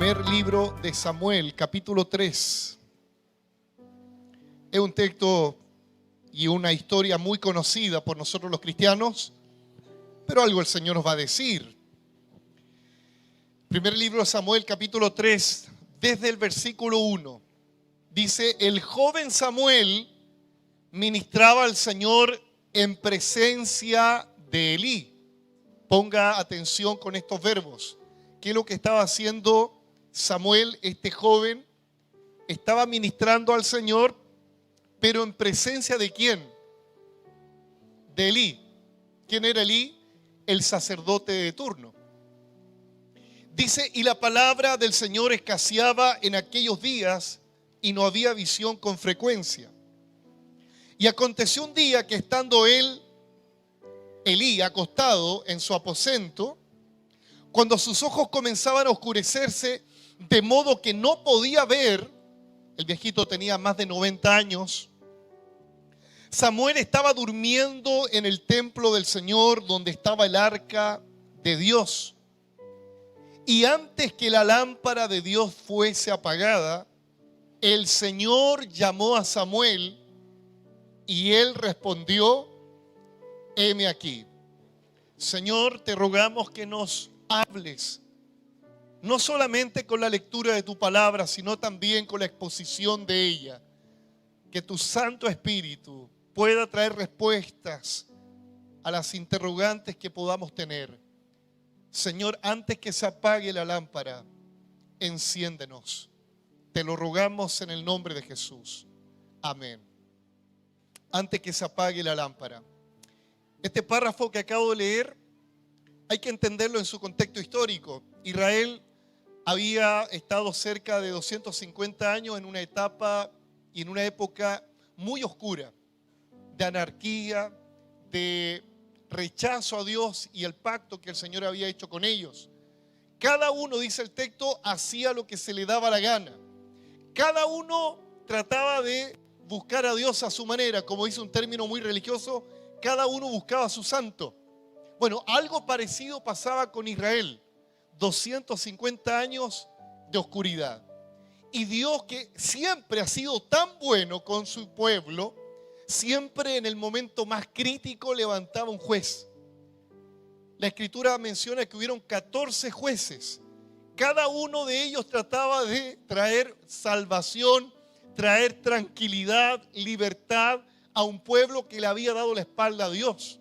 Primer libro de Samuel, capítulo 3. Es un texto y una historia muy conocida por nosotros los cristianos, pero algo el Señor nos va a decir. Primer libro de Samuel, capítulo 3, desde el versículo 1. Dice: el joven Samuel ministraba al Señor en presencia de Elí. Ponga atención con estos verbos. ¿Qué es lo que estaba haciendo Samuel, este joven? Estaba ministrando al Señor, pero en presencia ¿de quién? De Elí. ¿Quién era Elí? El sacerdote de turno. Dice: y la palabra del Señor escaseaba en aquellos días y no había visión con frecuencia. Y aconteció un día que estando Elí acostado en su aposento, cuando sus ojos comenzaban a oscurecerse de modo que no podía ver, el viejito tenía más de 90 años, Samuel estaba durmiendo en el templo del Señor donde estaba el arca de Dios. Y antes que la lámpara de Dios fuese apagada, el Señor llamó a Samuel y él respondió: heme aquí. Señor, te rogamos que nos hables, no solamente con la lectura de tu palabra, sino también con la exposición de ella. Que tu Santo Espíritu pueda traer respuestas a las interrogantes que podamos tener. Señor, antes que se apague la lámpara, enciéndenos. Te lo rogamos en el nombre de Jesús. Amén. Antes que se apague la lámpara. Este párrafo que acabo de leer hay que entenderlo en su contexto histórico. Israel había estado cerca de 250 años en una etapa y en una época muy oscura, de anarquía, de rechazo a Dios y el pacto que el Señor había hecho con ellos. Cada uno, dice el texto, hacía lo que se le daba la gana. Cada uno trataba de buscar a Dios a su manera, como dice un término muy religioso, cada uno buscaba a su santo. Bueno, algo parecido pasaba con Israel. 250 años de oscuridad. Y Dios, que siempre ha sido tan bueno con su pueblo, siempre en el momento más crítico levantaba un juez. La Escritura menciona que hubieron 14 jueces. Cada uno de ellos trataba de traer salvación, traer tranquilidad, libertad a un pueblo que le había dado la espalda a Dios.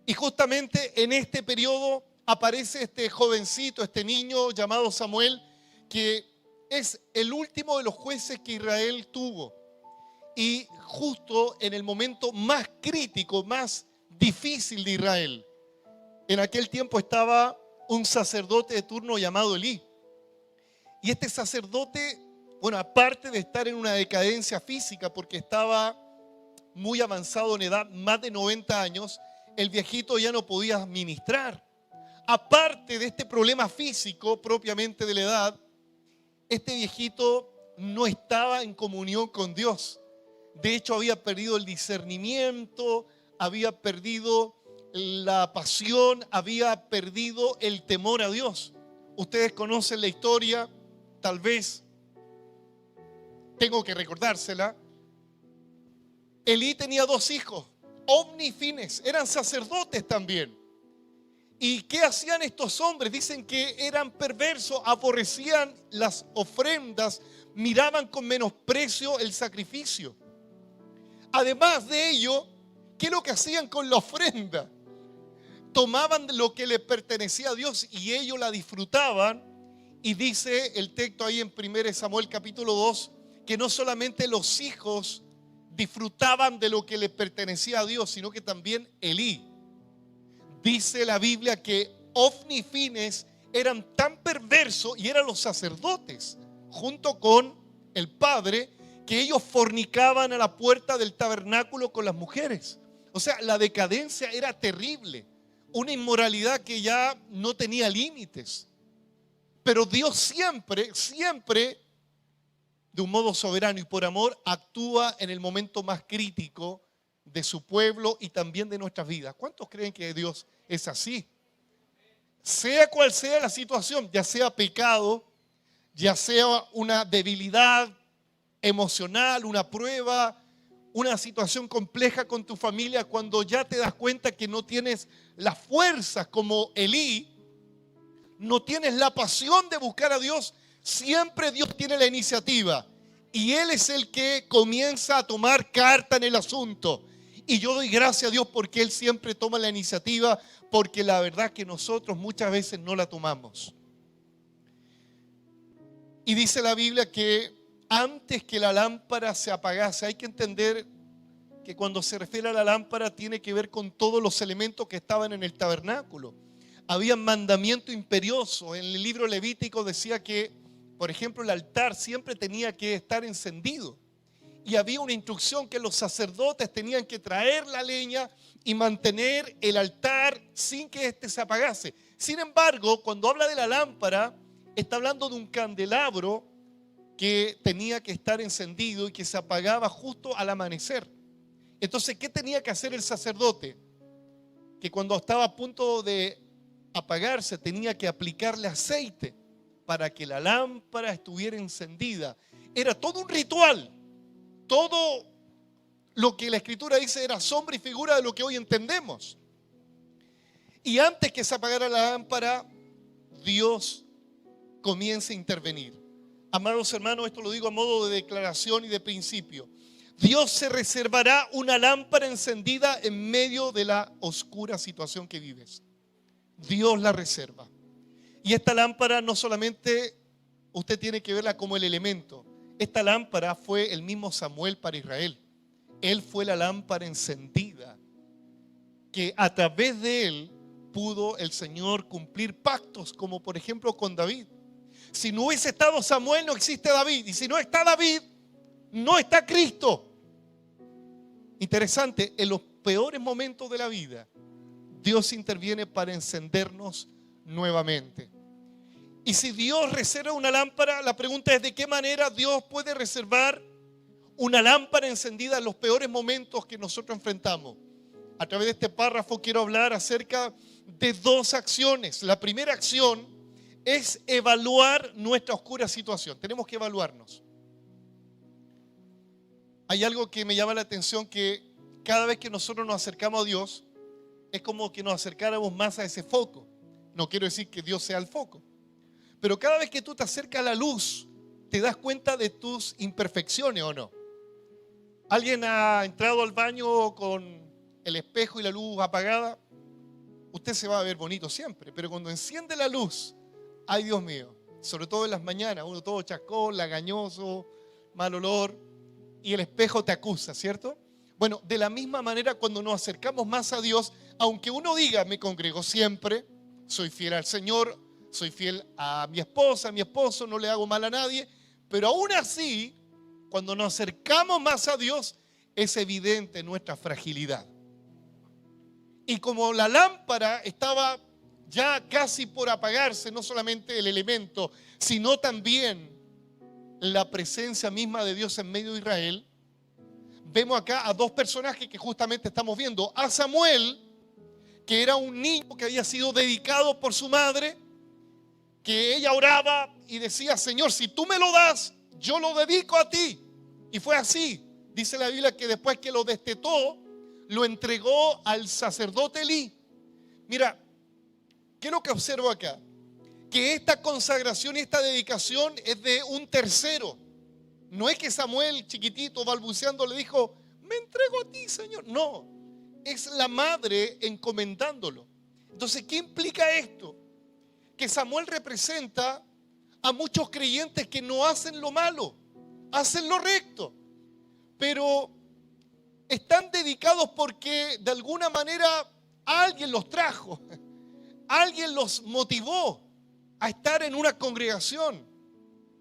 Y justamente en este periodo aparece este jovencito, este niño llamado Samuel, que es el último de los jueces que Israel tuvo. Y justo en el momento más crítico, más difícil de Israel, en aquel tiempo estaba un sacerdote de turno llamado Elí. Y este sacerdote, bueno, aparte de estar en una decadencia física porque estaba muy avanzado en edad, más de 90 años, el viejito ya no podía ministrar. Aparte de este problema físico propiamente de la edad, este viejito no estaba en comunión con Dios. De hecho, había perdido el discernimiento, había perdido la pasión, había perdido el temor a Dios. Ustedes conocen la historia, tal vez tengo que recordársela. Elí tenía 2 hijos, Ofni y Fines, eran sacerdotes también. ¿Y qué hacían estos hombres? Dicen que eran perversos, aborrecían las ofrendas, miraban con menosprecio el sacrificio. Además de ello, ¿qué es lo que hacían con la ofrenda? Tomaban lo que le pertenecía a Dios y ellos la disfrutaban. Y dice el texto ahí en 1 Samuel capítulo 2, que no solamente los hijos disfrutaban de lo que le pertenecía a Dios, sino que también Elí. Dice la Biblia que Ofni y Fines eran tan perversos y eran los sacerdotes, junto con el padre, que ellos fornicaban a la puerta del tabernáculo con las mujeres. O sea, la decadencia era terrible, una inmoralidad que ya no tenía límites. Pero Dios siempre, de un modo soberano y por amor, actúa en el momento más crítico de su pueblo y también de nuestras vidas. ¿Cuántos creen que Dios es así? Sea cual sea la situación, ya sea pecado, ya sea una debilidad emocional, una prueba, una situación compleja con tu familia, cuando ya te das cuenta que no tienes las fuerzas como Elí, no tienes la pasión de buscar a Dios, siempre Dios tiene la iniciativa y Él es el que comienza a tomar carta en el asunto. Y yo doy gracias a Dios porque Él siempre toma la iniciativa, porque la verdad que nosotros muchas veces no la tomamos. Y dice la Biblia que antes que la lámpara se apagase, hay que entender que cuando se refiere a la lámpara tiene que ver con todos los elementos que estaban en el tabernáculo. Había mandamiento imperioso. En el libro Levítico decía que, por ejemplo, el altar siempre tenía que estar encendido. Y había una instrucción que los sacerdotes tenían que traer la leña y mantener el altar sin que éste se apagase. Sin embargo, cuando habla de la lámpara, está hablando de un candelabro que tenía que estar encendido y que se apagaba justo al amanecer. Entonces, ¿qué tenía que hacer el sacerdote? Que cuando estaba a punto de apagarse tenía que aplicarle aceite para que la lámpara estuviera encendida. Era todo un ritual. Todo lo que la Escritura dice era sombra y figura de lo que hoy entendemos. Y antes que se apagara la lámpara, Dios comienza a intervenir. Amados hermanos, esto lo digo a modo de declaración y de principio. Dios se reservará una lámpara encendida en medio de la oscura situación que vives. Dios la reserva. Y esta lámpara no solamente usted tiene que verla como el elemento. Esta lámpara fue el mismo Samuel para Israel. Él fue la lámpara encendida, que a través de él pudo el Señor cumplir pactos, como por ejemplo con David. Si no hubiese estado Samuel, no existe David. Y si no está David, no está Cristo. Interesante, en los peores momentos de la vida, Dios interviene para encendernos nuevamente. Y si Dios reserva una lámpara, la pregunta es: ¿de qué manera Dios puede reservar una lámpara encendida en los peores momentos que nosotros enfrentamos? A través de este párrafo quiero hablar acerca de dos acciones. La primera acción es evaluar nuestra oscura situación. Tenemos que evaluarnos. Hay algo que me llama la atención, que cada vez que nosotros nos acercamos a Dios, es como que nos acercáramos más a ese foco. No quiero decir que Dios sea el foco, pero cada vez que tú te acercas a la luz, te das cuenta de tus imperfecciones, ¿o no? ¿Alguien ha entrado al baño con el espejo y la luz apagada? Usted se va a ver bonito siempre, pero cuando enciende la luz, ay Dios mío, sobre todo en las mañanas, uno todo chascón, lagañoso, mal olor, y el espejo te acusa, ¿cierto? Bueno, de la misma manera, cuando nos acercamos más a Dios, aunque uno diga: me congrego siempre, soy fiel al Señor, soy fiel a mi esposa, a mi esposo, no le hago mal a nadie, pero aún así, cuando nos acercamos más a Dios, es evidente nuestra fragilidad. Y como la lámpara estaba ya casi por apagarse, no solamente el elemento, sino también la presencia misma de Dios en medio de Israel, vemos acá a dos personajes que justamente estamos viendo. A Samuel, que era un niño que había sido dedicado por su madre, que ella oraba y decía: Señor, si tú me lo das, yo lo dedico a ti. Y fue así. Dice la Biblia que después que lo destetó, lo entregó al sacerdote Elí. Mira, ¿qué es lo que observo acá? Que esta consagración y esta dedicación es de un tercero. No es que Samuel, chiquitito, balbuceando, le dijo: me entrego a ti, Señor. No, es la madre encomendándolo. Entonces, ¿qué implica esto? Que Samuel representa a muchos creyentes que no hacen lo malo, hacen lo recto, pero están dedicados porque de alguna manera alguien los trajo, alguien los motivó a estar en una congregación.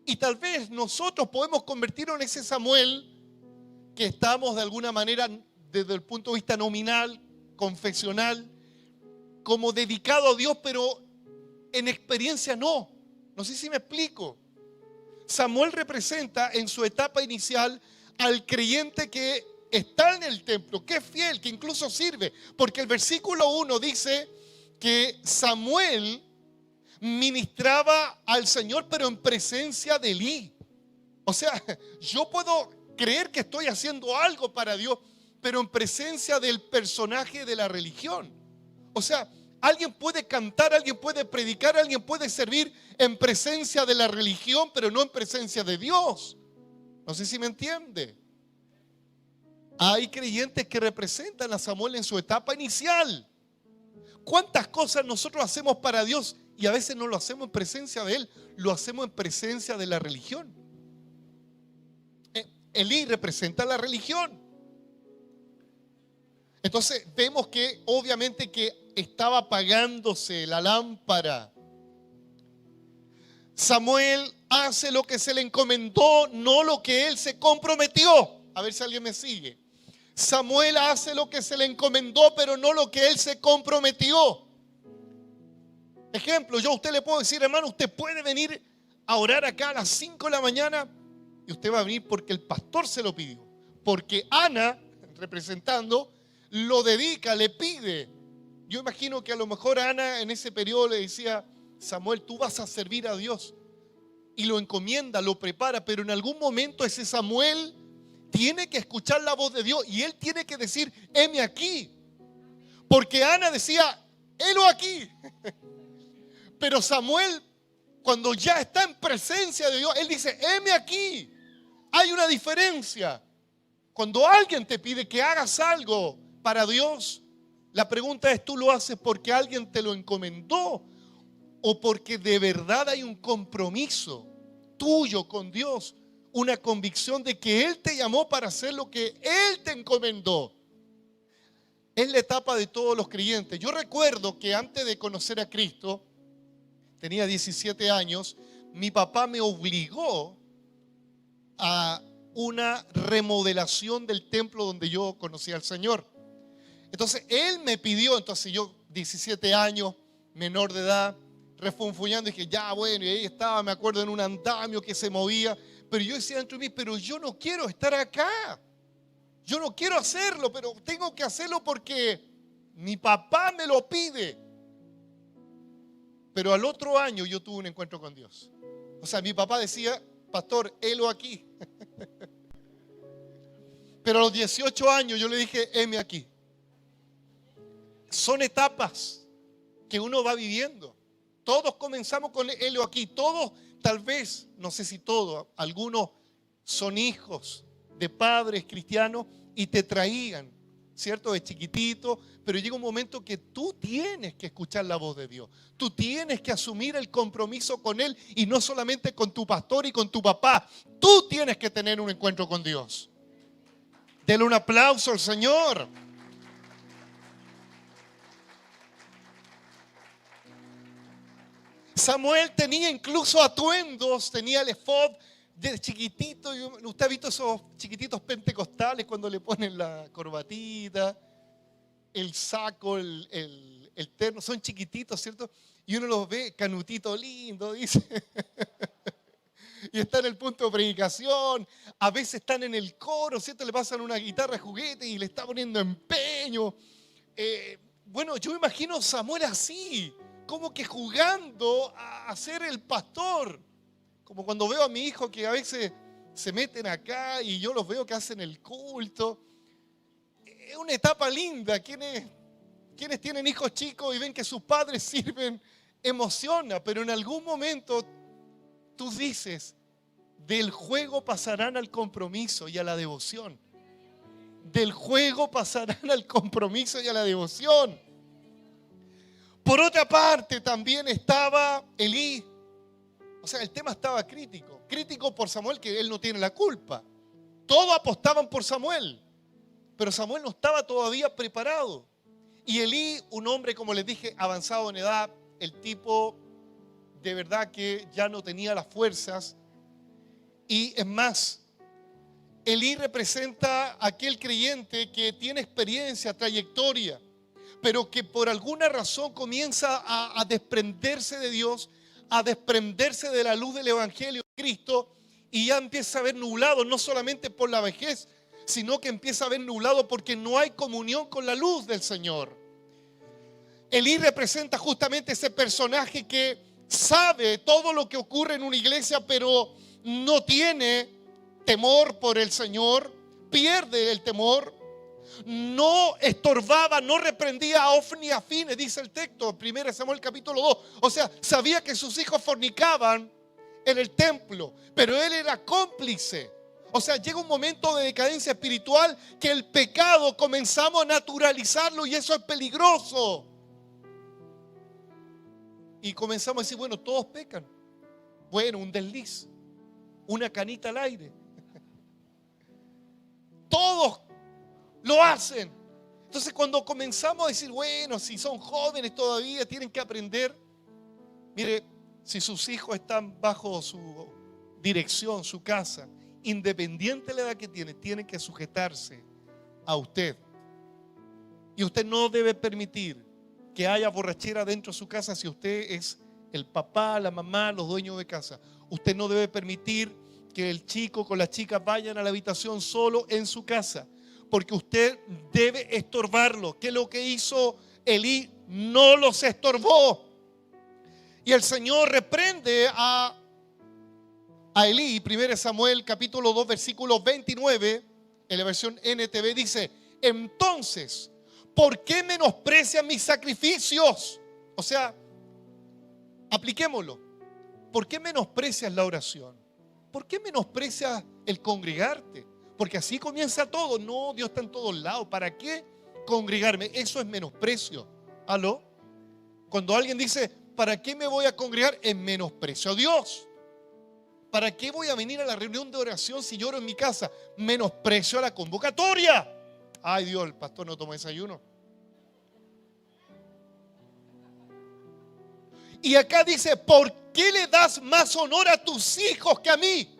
Y tal vez nosotros podemos convertirnos en ese Samuel que estamos de alguna manera, desde el punto de vista nominal, confesional, como dedicado a Dios, pero en experiencia no. No sé si me explico. Samuel representa en su etapa inicial al creyente que está en el templo, que es fiel, que incluso sirve. Porque el versículo 1 dice que Samuel ministraba al Señor, pero en presencia de Elí. O sea, yo puedo creer que estoy haciendo algo para Dios, pero en presencia del personaje de la religión. O sea, alguien puede cantar, alguien puede predicar, alguien puede servir en presencia de la religión, pero no en presencia de Dios. No sé si me entiende. Hay creyentes que representan a Samuel en su etapa inicial. ¿Cuántas cosas nosotros hacemos para Dios y a veces no lo hacemos en presencia de Él? Lo hacemos en presencia de la religión. Elí representa la religión. Entonces vemos que obviamente que estaba apagándose la lámpara. Samuel hace lo que se le encomendó, no lo que él se comprometió. A ver si alguien me sigue. Samuel hace lo que se le encomendó, pero no lo que él se comprometió. Ejemplo, yo a usted le puedo decir, hermano, usted puede venir a orar acá a las 5 de la mañana y usted va a venir porque el pastor se lo pidió. Porque Ana, representando, lo dedica, le pide. Yo imagino que a lo mejor Ana en ese periodo le decía, Samuel, tú vas a servir a Dios. Y lo encomienda, lo prepara, pero en algún momento ese Samuel tiene que escuchar la voz de Dios y él tiene que decir, heme aquí. Porque Ana decía, helo aquí. Pero Samuel, cuando ya está en presencia de Dios, él dice, heme aquí. Hay una diferencia. Cuando alguien te pide que hagas algo para Dios, la pregunta es, ¿tú lo haces porque alguien te lo encomendó o porque de verdad hay un compromiso tuyo con Dios? Una convicción de que Él te llamó para hacer lo que Él te encomendó. Es la etapa de todos los creyentes. Yo recuerdo que antes de conocer a Cristo, tenía 17 años, mi papá me obligó a una remodelación del templo donde yo conocí al Señor. Entonces Él me pidió, entonces yo 17 años, menor de edad, refunfuñando, dije, ya bueno, y ahí estaba, me acuerdo, en un andamio que se movía. Pero yo decía dentro de mí, pero yo no quiero estar acá. Yo no quiero hacerlo, pero tengo que hacerlo porque mi papá me lo pide. Pero al otro año yo tuve un encuentro con Dios. O sea, mi papá decía, pastor, helo aquí. Pero a los 18 años yo le dije, heme aquí. Son etapas que uno va viviendo. Todos comenzamos con helo aquí. Todos, tal vez, no sé si todos, algunos son hijos de padres cristianos y te traían, ¿cierto? De chiquitito, pero llega un momento que tú tienes que escuchar la voz de Dios. Tú tienes que asumir el compromiso con Él y no solamente con tu pastor y con tu papá. Tú tienes que tener un encuentro con Dios. Denle un aplauso al Señor. Samuel tenía incluso atuendos, tenía el efod de chiquitito. Usted ha visto esos chiquititos pentecostales cuando le ponen la corbatita, el saco, el terno, son chiquititos, ¿cierto? Y uno los ve, canutito lindo, dice. Y está en el punto de predicación, a veces están en el coro, ¿cierto? Le pasan una guitarra de juguete y le está poniendo empeño. Bueno, yo me imagino Samuel así, como que jugando a ser el pastor. Como cuando veo a mi hijo que a veces se meten acá y yo los veo que hacen el culto. Es una etapa linda. Quienes tienen hijos chicos y ven que sus padres sirven, emociona, pero en algún momento tú dices, del juego pasarán al compromiso y a la devoción. Del juego pasarán al compromiso y a la devoción. Por otra parte también estaba Elí. O sea, el tema estaba crítico. Crítico por Samuel, que él no tiene la culpa. Todos apostaban por Samuel, pero Samuel no estaba todavía preparado. Y Elí, un hombre, como les dije, avanzado en edad, el tipo de verdad que ya no tenía las fuerzas. Y es más, Elí representa a aquel creyente que tiene experiencia, trayectoria, pero que por alguna razón comienza a desprenderse de Dios, a desprenderse de la luz del Evangelio de Cristo, y ya empieza a ver nublado, no solamente por la vejez, sino que empieza a ver nublado porque no hay comunión con la luz del Señor. Elí representa justamente ese personaje que sabe todo lo que ocurre en una iglesia, pero no tiene temor por el Señor, pierde el temor. No estorbaba, no reprendía a Ofni y a Fines, dice el texto, 1 Samuel capítulo 2. O sea, sabía que sus hijos fornicaban en el templo, pero él era cómplice. O sea, llega un momento de decadencia espiritual que el pecado comenzamos a naturalizarlo y eso es peligroso. Y comenzamos a decir, bueno, todos pecan. Bueno, un desliz, una canita al aire. Todos lo hacen. Entonces cuando comenzamos a decir, bueno, si son jóvenes todavía, tienen que aprender. Mire, si sus hijos están bajo su dirección, su casa, independiente de la edad que tienen que sujetarse a usted. Y usted no debe permitir que haya borrachera dentro de su casa si usted es el papá, la mamá, los dueños de casa. Usted no debe permitir que el chico con la chica vayan a la habitación solo en su casa, porque usted debe estorbarlo. ¿Qué es lo que hizo Elí? No los estorbó. Y el Señor reprende a Elí. 1 Samuel capítulo 2 versículo 29, en la versión NTV dice: entonces, ¿por qué menosprecian mis sacrificios? O sea, apliquémoslo. ¿Por qué menosprecias la oración? ¿Por qué menosprecias el congregarte? Porque así comienza todo. No, Dios está en todos lados. ¿Para qué congregarme? Eso es menosprecio. ¿Aló? Cuando alguien dice, ¿para qué me voy a congregar? Es menosprecio a Dios. ¿Para qué voy a venir a la reunión de oración si lloro en mi casa? Menosprecio a la convocatoria. Ay, Dios, el pastor no toma desayuno. Y acá dice, ¿por qué le das más honor a tus hijos que a mí?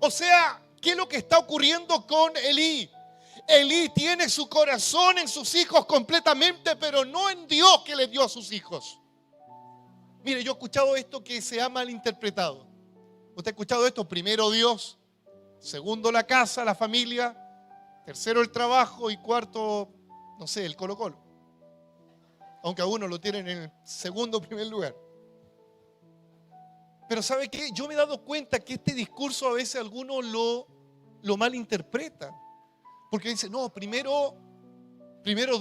O sea, ¿qué es lo que está ocurriendo con Elí? Elí tiene su corazón en sus hijos completamente, pero no en Dios que le dio a sus hijos. Mire, yo he escuchado esto que se ha malinterpretado. ¿Usted ha escuchado esto? Primero Dios, segundo la casa, la familia, tercero el trabajo y cuarto, no sé, el Colo-Colo. Aunque a uno lo tienen en el segundo o primer lugar. Pero ¿sabe qué? Yo me he dado cuenta que este discurso a veces algunos lo malinterpretan. Porque dicen, no, primero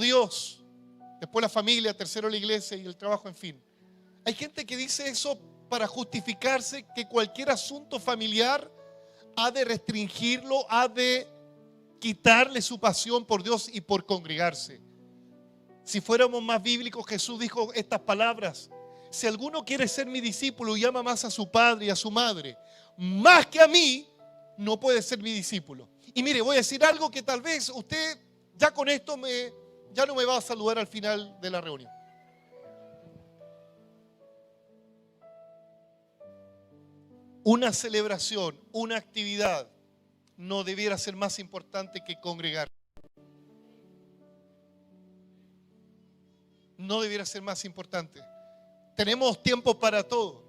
Dios, después la familia, tercero la iglesia y el trabajo, en fin. Hay gente que dice eso para justificarse que cualquier asunto familiar ha de restringirlo, ha de quitarle su pasión por Dios y por congregarse. Si fuéramos más bíblicos, Jesús dijo estas palabras: si alguno quiere ser mi discípulo y ama más a su padre y a su madre, más que a mí, no puede ser mi discípulo. Y mire, voy a decir algo que tal vez usted ya con esto ya no me va a saludar al final de la reunión. Una celebración, una actividad, no debiera ser más importante que congregar. No debiera ser más importante. Tenemos tiempo para todo.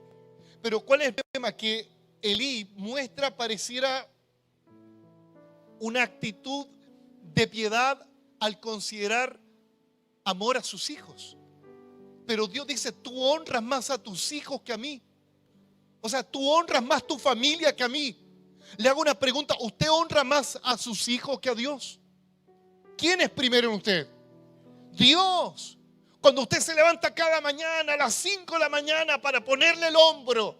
Pero ¿cuál es el problema? Que Elí muestra, pareciera, una actitud de piedad al considerar amor a sus hijos. Pero Dios dice, tú honras más a tus hijos que a mí. O sea, tú honras más tu familia que a mí. Le hago una pregunta, ¿usted honra más a sus hijos que a Dios? ¿Quién es primero en usted? Dios. Cuando usted se levanta cada mañana a las 5 de la mañana para ponerle el hombro,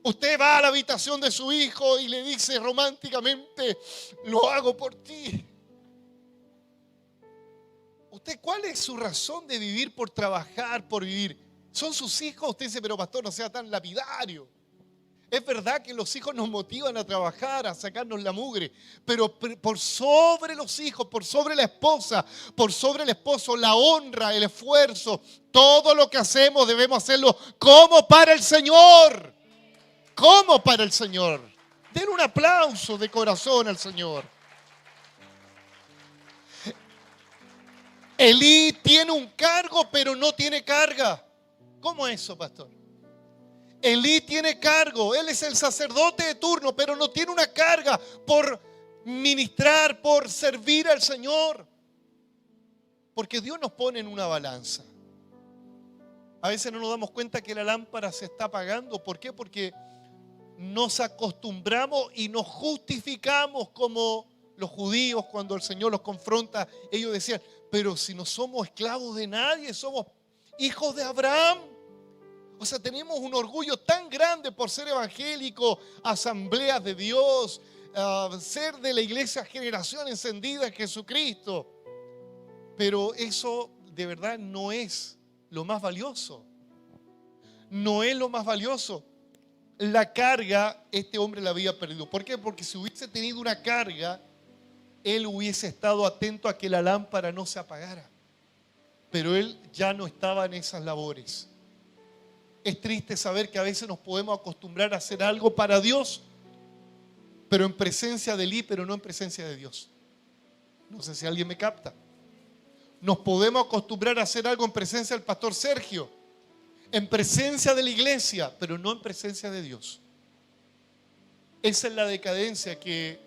usted va a la habitación de su hijo y le dice románticamente, lo hago por ti. ¿Usted cuál es su razón de vivir por trabajar, por vivir? ¿Son sus hijos? Usted dice, pero pastor, no sea tan lapidario. Es verdad que los hijos nos motivan a trabajar, a sacarnos la mugre, pero por sobre los hijos, por sobre la esposa, por sobre el esposo, la honra, el esfuerzo, todo lo que hacemos debemos hacerlo como para el Señor. Como para el Señor. Den un aplauso de corazón al Señor. Elí tiene un cargo, pero no tiene carga. ¿Cómo es eso, pastor? Elí tiene cargo, él es el sacerdote de turno, pero no tiene una carga por ministrar, por servir al Señor. Porque Dios nos pone en una balanza. A veces no nos damos cuenta que la lámpara se está apagando. ¿Por qué? Porque nos acostumbramos y nos justificamos como los judíos cuando el Señor los confronta. Ellos decían, pero si no somos esclavos de nadie, somos hijos de Abraham. O sea, tenemos un orgullo tan grande por ser evangélicos, asambleas de Dios, ser de la iglesia Generación Encendida en Jesucristo. Pero eso de verdad no es lo más valioso. No es lo más valioso. La carga, este hombre la había perdido. ¿Por qué? Porque si hubiese tenido una carga, él hubiese estado atento a que la lámpara no se apagara. Pero él ya no estaba en esas labores. Es triste saber que a veces nos podemos acostumbrar a hacer algo para Dios, pero en presencia de Él, pero no en presencia de Dios. No sé si alguien me capta. Nos podemos acostumbrar a hacer algo en presencia del pastor Sergio, en presencia de la iglesia, pero no en presencia de Dios. Esa es la decadencia que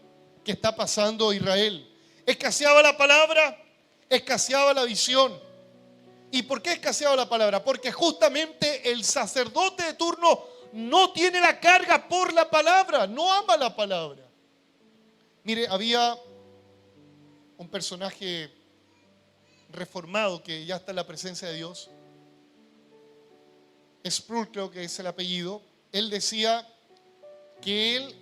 está pasando Israel. Escaseaba la palabra, escaseaba la visión. ¿Y por qué escaseaba la palabra? Porque justamente el sacerdote de turno no tiene la carga por la palabra, no ama la palabra. Mire, había un personaje reformado que ya está en la presencia de Dios. Sproul, creo que es el apellido. Él decía que él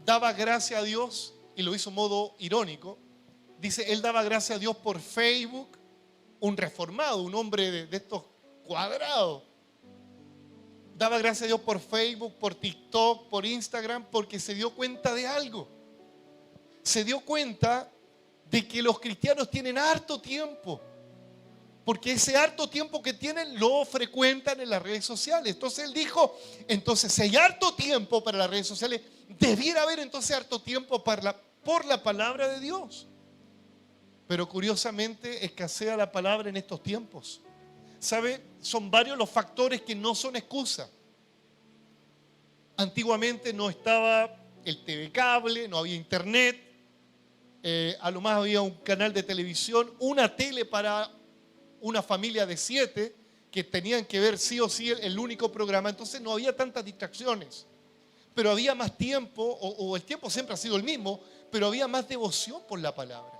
daba gracias a Dios, y lo hizo en modo irónico. Dice, él daba gracias a Dios por Facebook. Un reformado, un hombre de estos cuadrados. Daba gracias a Dios por Facebook, por TikTok, por Instagram, porque se dio cuenta de algo. Se dio cuenta de que los cristianos tienen harto tiempo. Porque ese harto tiempo que tienen lo frecuentan en las redes sociales. Entonces él dijo, entonces si hay harto tiempo para las redes sociales, debiera haber entonces harto tiempo por la palabra de Dios. Pero curiosamente escasea la palabra en estos tiempos. ¿Sabe? Son varios los factores que no son excusa. Antiguamente no estaba el TV cable, no había internet. A lo más había un canal de televisión, una tele para una familia de 7 que tenían que ver sí o sí el único programa. Entonces no había tantas distracciones. Pero había más tiempo, o el tiempo siempre ha sido el mismo, pero había más devoción por la palabra.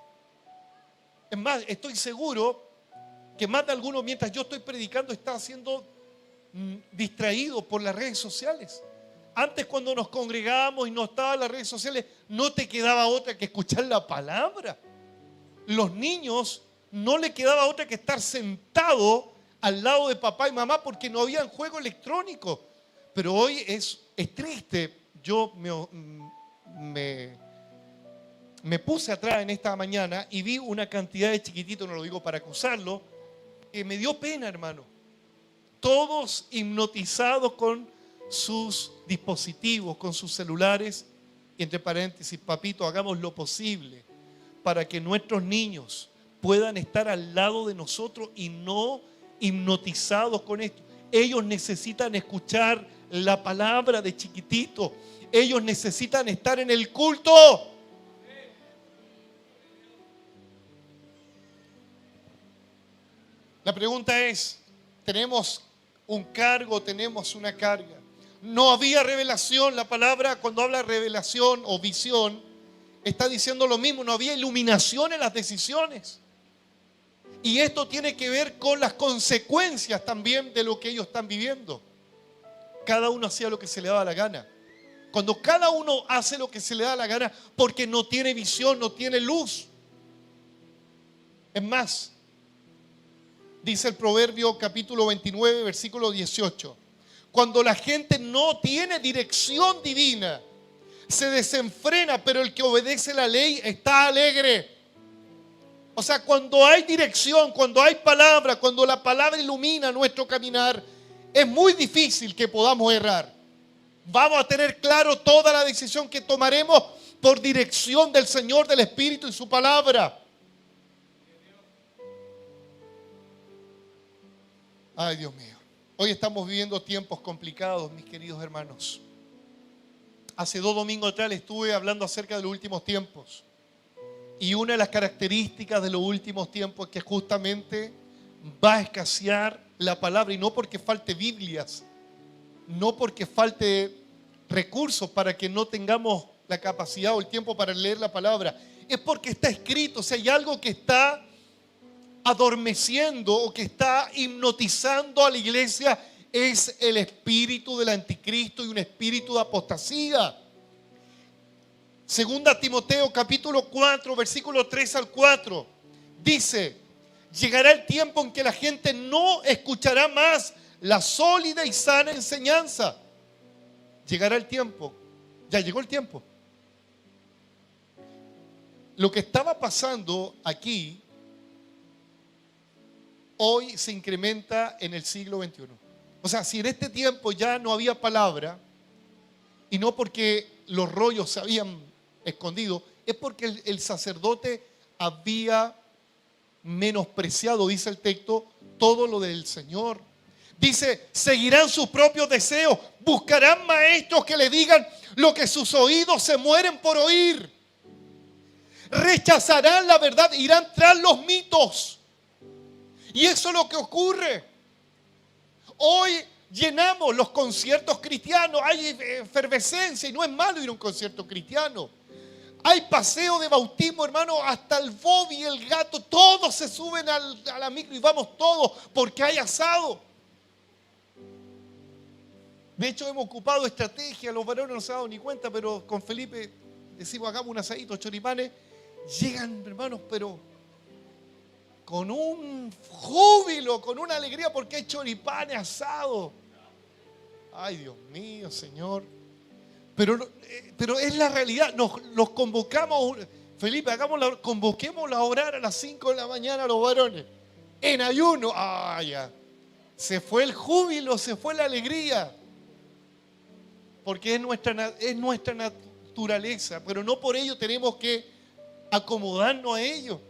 Es más, estoy seguro que más de alguno mientras yo estoy predicando está siendo distraído por las redes sociales. Antes cuando nos congregábamos y no estaban las redes sociales, no te quedaba otra que escuchar la palabra. Los niños no le quedaba otra que estar sentado al lado de papá y mamá porque no había juego electrónico. Pero hoy es triste. Yo me puse atrás en esta mañana y vi una cantidad de chiquititos, no lo digo para acusarlo, que me dio pena, hermano. Todos hipnotizados con sus dispositivos, con sus celulares. Y entre paréntesis, papito, hagamos lo posible para que nuestros niños puedan estar al lado de nosotros y no hipnotizados con esto. Ellos necesitan escuchar la palabra de chiquitito. Ellos necesitan estar en el culto. La pregunta es, ¿tenemos un cargo, tenemos una carga? No había revelación. La palabra cuando habla de revelación o visión está diciendo lo mismo. No había iluminación en las decisiones. Y esto tiene que ver con las consecuencias también de lo que ellos están viviendo. Cada uno hacía lo que se le daba la gana. Cuando cada uno hace lo que se le da la gana porque no tiene visión, no tiene luz. Es más, dice el Proverbio capítulo 29, versículo 18. Cuando la gente no tiene dirección divina, se desenfrena, pero el que obedece la ley está alegre. O sea, cuando hay dirección, cuando hay palabra, cuando la palabra ilumina nuestro caminar, es muy difícil que podamos errar. Vamos a tener claro toda la decisión que tomaremos por dirección del Señor, del Espíritu y su palabra. Ay, Dios mío. Hoy estamos viviendo tiempos complicados, mis queridos hermanos. Hace 2 domingos atrás estuve hablando acerca de los últimos tiempos. Y una de las características de los últimos tiempos es que justamente va a escasear la palabra, y no porque falte Biblias, no porque falte recursos para que no tengamos la capacidad o el tiempo para leer la palabra, es porque está escrito. O sea, hay algo que está adormeciendo o que está hipnotizando a la iglesia, es el espíritu del anticristo y un espíritu de apostasía. Segunda Timoteo capítulo 4, versículo 3 al 4, dice: llegará el tiempo en que la gente no escuchará más la sólida y sana enseñanza. Llegará el tiempo, ya llegó el tiempo. Lo que estaba pasando aquí, hoy se incrementa en el siglo XXI. O sea, si en este tiempo ya no había palabra, y no porque los rollos se habían escondido, es porque el sacerdote había menospreciado, dice el texto, todo lo del Señor. Dice: seguirán sus propios deseos, buscarán maestros que le digan lo que sus oídos se mueren por oír. Rechazarán la verdad, irán tras los mitos. Y eso es lo que ocurre. Hoy llenamos los conciertos cristianos, hay efervescencia, y no es malo ir a un concierto cristiano. Hay paseo de bautismo, hermano, hasta el Bobby, el gato, todos se suben a la micro y vamos todos porque hay asado. De hecho, hemos ocupado estrategia, los varones no se han dado ni cuenta, pero con Felipe decimos: hagamos un asadito, choripanes. Llegan, hermanos, pero con un júbilo, con una alegría, porque hay choripanes, asado. Ay, Dios mío, Señor. Pero es la realidad. Nos convocamos, Felipe, convoquémosla a orar a las 5 de la mañana a los varones, en ayuno. Ya. Se fue el júbilo, se fue la alegría. Porque es nuestra naturaleza, pero no por ello tenemos que acomodarnos a ello.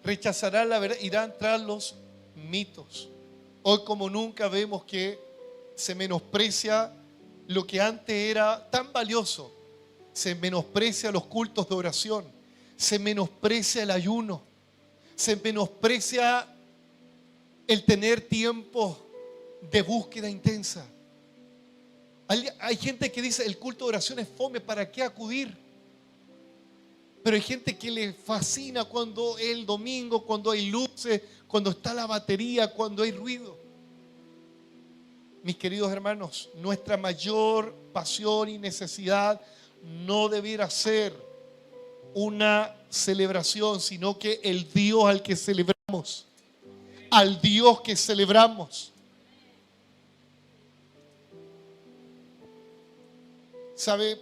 Rechazarán la verdad, irán tras los mitos. Hoy como nunca vemos que se menosprecia lo que antes era tan valioso. Se menosprecia los cultos de oración, se menosprecia el ayuno, se menosprecia el tener tiempo de búsqueda intensa. Hay gente que dice: el culto de oración es fome, ¿para qué acudir? Pero hay gente que le fascina cuando es el domingo, cuando hay luces, cuando está la batería, cuando hay ruido. Mis queridos hermanos, nuestra mayor pasión y necesidad no debiera ser una celebración, sino que el Dios al que celebramos, al Dios que celebramos. ¿Sabe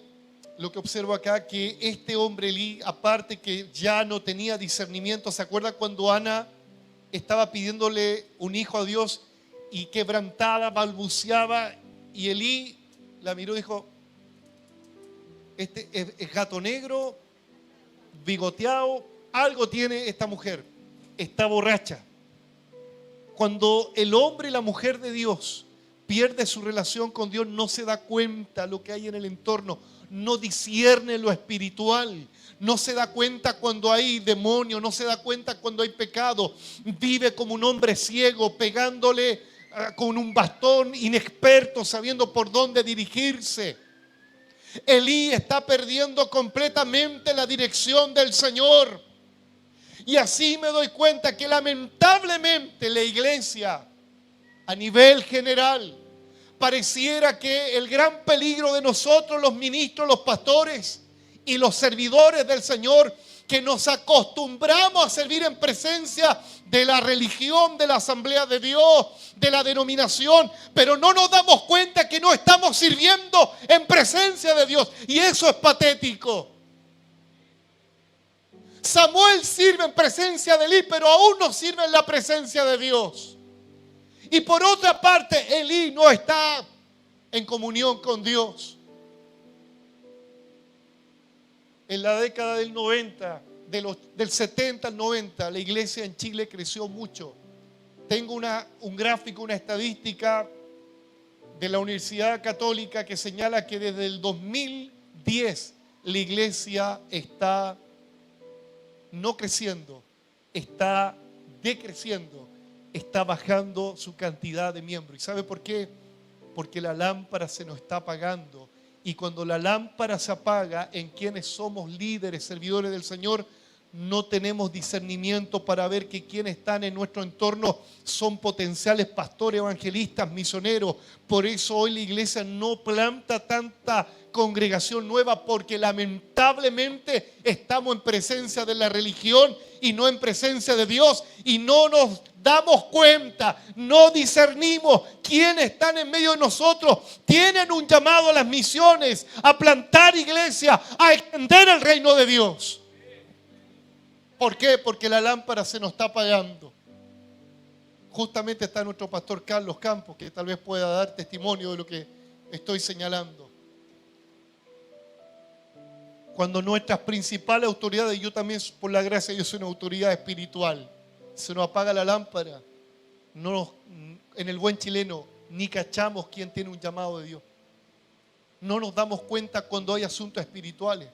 lo que observo acá? Que este hombre Elí, aparte que ya no tenía discernimiento. ¿Se acuerda cuando Ana estaba pidiéndole un hijo a Dios y quebrantada balbuceaba? Y Elí la miró y dijo: este es gato negro, bigoteado, algo tiene esta mujer, está borracha. Cuando el hombre y la mujer de Dios pierde su relación con Dios, no se da cuenta lo que hay en el entorno, no discierne lo espiritual, no se da cuenta cuando hay demonio, no se da cuenta cuando hay pecado, vive como un hombre ciego, pegándole con un bastón, inexperto, sabiendo por dónde dirigirse. Elí está perdiendo completamente la dirección del Señor. Y así me doy cuenta que lamentablemente la iglesia, a nivel general, pareciera que el gran peligro de nosotros, los ministros, los pastores y los servidores del Señor, que nos acostumbramos a servir en presencia de la religión, de la Asamblea de Dios, de la denominación, pero no nos damos cuenta que no estamos sirviendo en presencia de Dios, y eso es patético. Samuel sirve en presencia de Elí, pero aún no sirve en la presencia de Dios. Y por otra parte, Elí no está en comunión con Dios. En la década del 90, del 70 al 90, la iglesia en Chile creció mucho. Tengo un gráfico, una estadística de la Universidad Católica que señala que desde el 2010 la iglesia está no creciendo, está decreciendo, está bajando su cantidad de miembros. ¿Y sabe por qué? Porque la lámpara se nos está apagando. Y cuando la lámpara se apaga en quienes somos líderes, servidores del Señor, no tenemos discernimiento para ver que quienes están en nuestro entorno son potenciales pastores, evangelistas, misioneros. Por eso hoy la iglesia no planta tanta congregación nueva, porque lamentablemente estamos en presencia de la religión y no en presencia de Dios, y no nos damos cuenta, no discernimos quiénes están en medio de nosotros. Tienen un llamado a las misiones, a plantar iglesia, a extender el reino de Dios. ¿Por qué? Porque la lámpara se nos está apagando. Justamente está nuestro pastor Carlos Campos, que tal vez pueda dar testimonio de lo que estoy señalando. Cuando nuestras principales autoridades, yo también por la gracia yo soy una autoridad espiritual, se nos apaga la lámpara, en el buen chileno ni cachamos quién tiene un llamado de Dios. No nos damos cuenta cuando hay asuntos espirituales,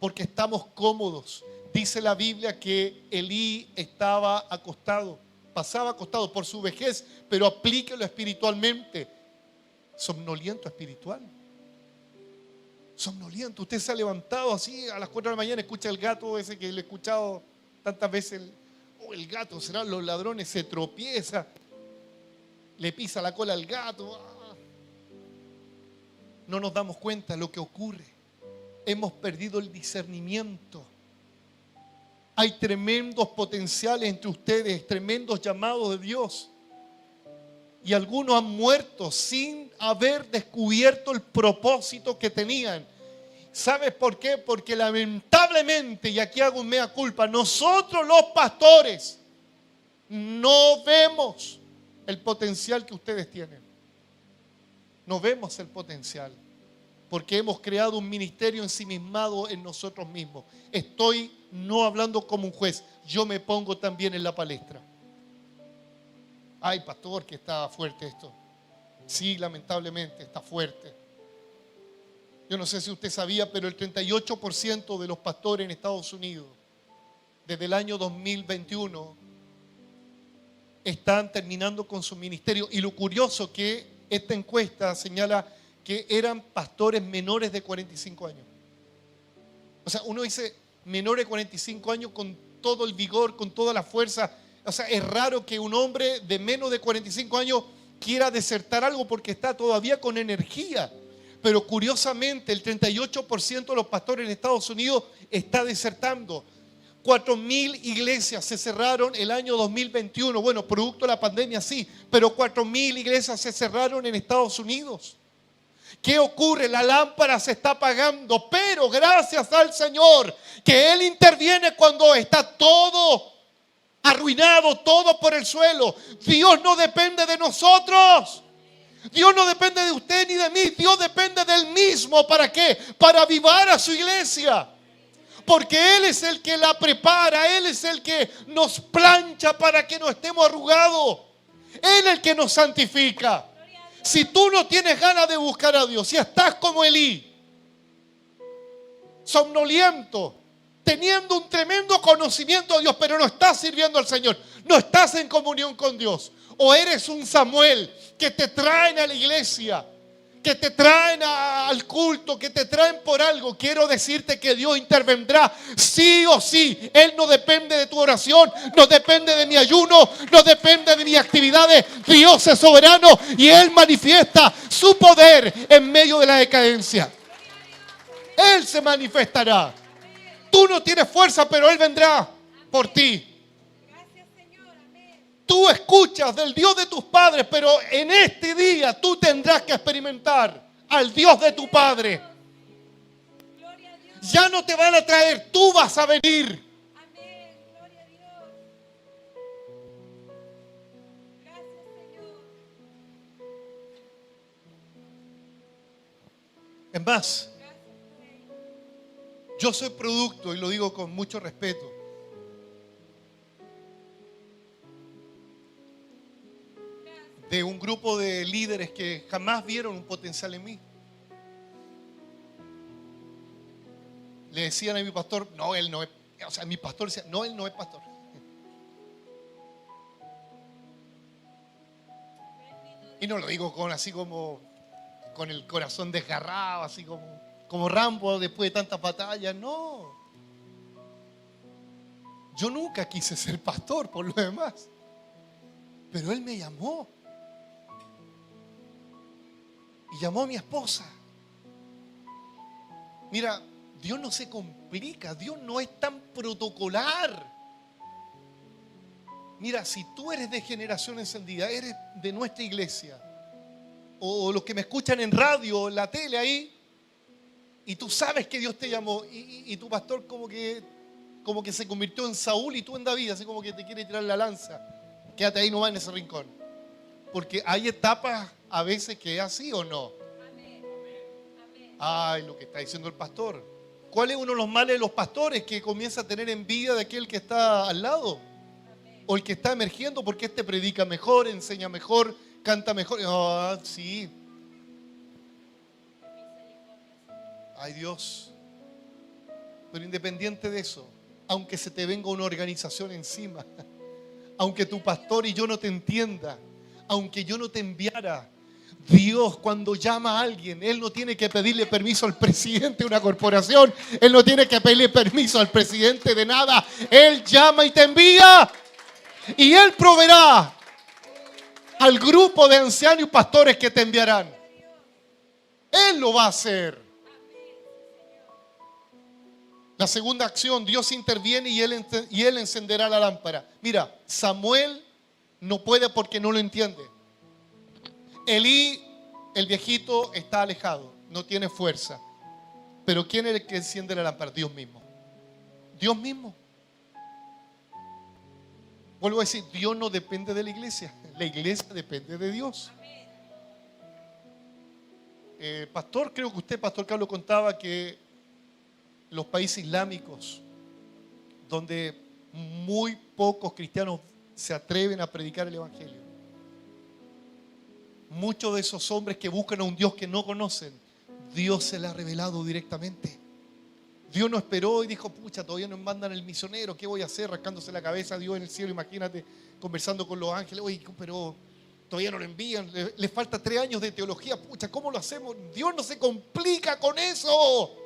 porque estamos cómodos. Dice la Biblia que Elí estaba acostado, pasaba acostado por su vejez, pero aplíquelo espiritualmente. Somnoliento espiritual. Somnoliento. Usted se ha levantado así a las 4 de la mañana, escucha el gato ese que le he escuchado tantas veces. El gato, serán los ladrones, se tropieza, le pisa la cola al gato. No nos damos cuenta de lo que ocurre. Hemos perdido el discernimiento. Hay tremendos potenciales entre ustedes, tremendos llamados de Dios. Y algunos han muerto sin haber descubierto el propósito que tenían. ¿Sabes por qué? Porque lamentablemente, y aquí hago un mea culpa, nosotros los pastores no vemos el potencial que ustedes tienen. No vemos el potencial. Porque hemos creado un ministerio ensimismado en nosotros mismos. Estoy no hablando como un juez, yo me pongo también en la palestra. Ay, pastor, que está fuerte esto. Sí, lamentablemente está fuerte. Yo no sé si usted sabía, pero el 38% de los pastores en Estados Unidos, desde el año 2021, están terminando con su ministerio. Y lo curioso que esta encuesta señala que eran pastores menores de 45 años. O sea, uno dice menores de 45 años con todo el vigor, con toda la fuerza. O sea, es raro que un hombre de menos de 45 años quiera desertar algo porque está todavía con energía. Pero curiosamente el 38% de los pastores en Estados Unidos está desertando. 4.000 iglesias se cerraron el año 2021. Bueno, producto de la pandemia sí, pero 4.000 iglesias se cerraron en Estados Unidos. ¿Qué ocurre? La lámpara se está apagando, pero gracias al Señor que Él interviene cuando está todo arruinado, todo por el suelo. Dios no depende de nosotros. Dios no depende de usted ni de mí. Dios depende del mismo. ¿Para qué? Para avivar a su iglesia. Porque Él es el que la prepara. Él es el que nos plancha para que no estemos arrugados. Él es el que nos santifica. Si tú no tienes ganas de buscar a Dios, si estás como Elí, somnoliento, teniendo un tremendo conocimiento de Dios, pero no estás sirviendo al Señor, no estás en comunión con Dios, o eres un Samuel que te traen a la iglesia, que te traen al culto, que te traen por algo, quiero decirte que Dios intervendrá sí o sí. Él no depende de tu oración, no depende de mi ayuno, no depende de mis actividades. Dios es soberano y Él manifiesta su poder en medio de la decadencia. Él se manifestará. Tú no tienes fuerza, pero Él vendrá por ti. Tú escuchas del Dios de tus padres, pero en este día tú tendrás que experimentar al Dios de tu Padre. Ya no te van a traer, tú vas a venir. Amén, gloria a Dios. Gracias, Señor. Es más, yo soy producto, y lo digo con mucho respeto, de un grupo de líderes que jamás vieron un potencial en mí. Le decían a mi pastor, no, él no es, o sea, mi pastor decía, no, él no es pastor. Y no lo digo con así como con el corazón desgarrado, así como Rambo después de tantas batallas. No. Yo nunca quise ser pastor por lo demás. Pero Él me llamó. Y llamó a mi esposa. Mira, Dios no se complica. Dios no es tan protocolar. Mira, si tú eres de Generación Encendida, eres de nuestra iglesia, o los que me escuchan en radio, en la tele ahí, y tú sabes que Dios te llamó, y tu pastor como que se convirtió en Saúl y tú en David, así como que te quiere tirar la lanza. Quédate ahí nomás en ese rincón. Porque hay etapas a veces que es así o no. Amén. Amén. Ay, lo que está diciendo el pastor. ¿Cuál es uno de los males de los pastores? Que comienza a tener envidia de aquel que está al lado. O el que está emergiendo porque este predica mejor, enseña mejor, canta mejor. Ah, sí. Ay, Dios. Pero independiente de eso, aunque se te venga una organización encima, aunque tu pastor y yo no te entienda, aunque yo no te enviara, Dios cuando llama a alguien, Él no tiene que pedirle permiso al presidente de una corporación, Él no tiene que pedirle permiso al presidente de nada, Él llama y te envía. Y Él proveerá al grupo de ancianos y pastores que te enviarán. Él lo va a hacer. La segunda acción, Dios interviene y Él encenderá la lámpara. Mira, Samuel no puede porque no lo entiende. Elí, el viejito, está alejado, no tiene fuerza. Pero ¿quién es el que enciende la lámpara? Dios mismo. Dios mismo. Vuelvo a decir, Dios no depende de la iglesia depende de Dios. Pastor, creo que usted, Pastor Carlos, contaba que los países islámicos, donde muy pocos cristianos se atreven a predicar el evangelio, muchos de esos hombres que buscan a un Dios que no conocen, Dios se le ha revelado directamente. Dios no esperó y dijo, pucha, todavía nos mandan el misionero, ¿qué voy a hacer? Rascándose la cabeza, Dios en el cielo, imagínate, conversando con los ángeles, oye, pero todavía no lo envían, le falta 3 años de teología, pucha, ¿cómo lo hacemos? Dios no se complica con eso.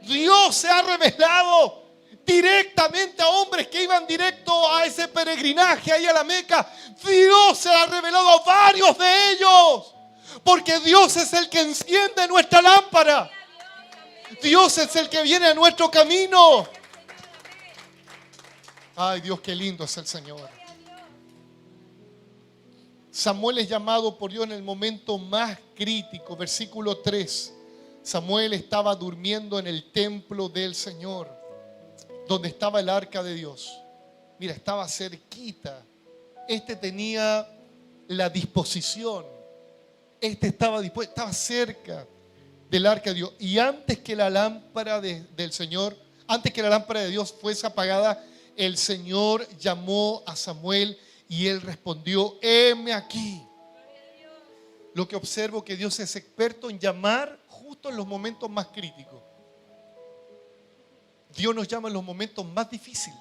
Dios se ha revelado directamente a hombres que iban directo a ese peregrinaje ahí a la Meca. Dios se ha revelado a varios de ellos, porque Dios es el que enciende nuestra lámpara. Dios es el que viene a nuestro camino. Ay, Dios, qué lindo es el Señor. Samuel es llamado por Dios en el momento más crítico. Versículo 3. Samuel estaba durmiendo en el templo del Señor, donde estaba el arca de Dios. Mira, estaba cerquita. Este tenía la disposición. Este estaba dispuesto, estaba cerca del arca de Dios. Y antes que la lámpara del Señor, antes que la lámpara de Dios fuese apagada, el Señor llamó a Samuel y él respondió, heme aquí. Lo que observo que Dios es experto en llamar justo en los momentos más críticos. Dios nos llama en los momentos más difíciles.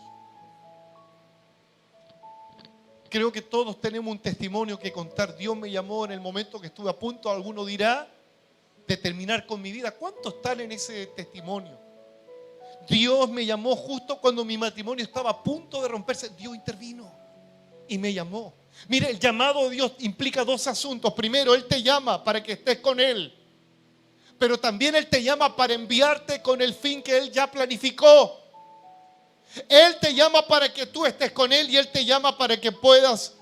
Creo que todos tenemos un testimonio que contar. Dios me llamó en el momento que estuve a punto, alguno dirá, de terminar con mi vida. ¿Cuántos están en ese testimonio? Dios me llamó justo cuando mi matrimonio estaba a punto de romperse. Dios intervino y me llamó. Mire, el llamado de Dios implica 2 asuntos. Primero, Él te llama para que estés con Él. Pero también Él te llama para enviarte con el fin que Él ya planificó. Él te llama para que tú estés con Él y Él te llama para que puedas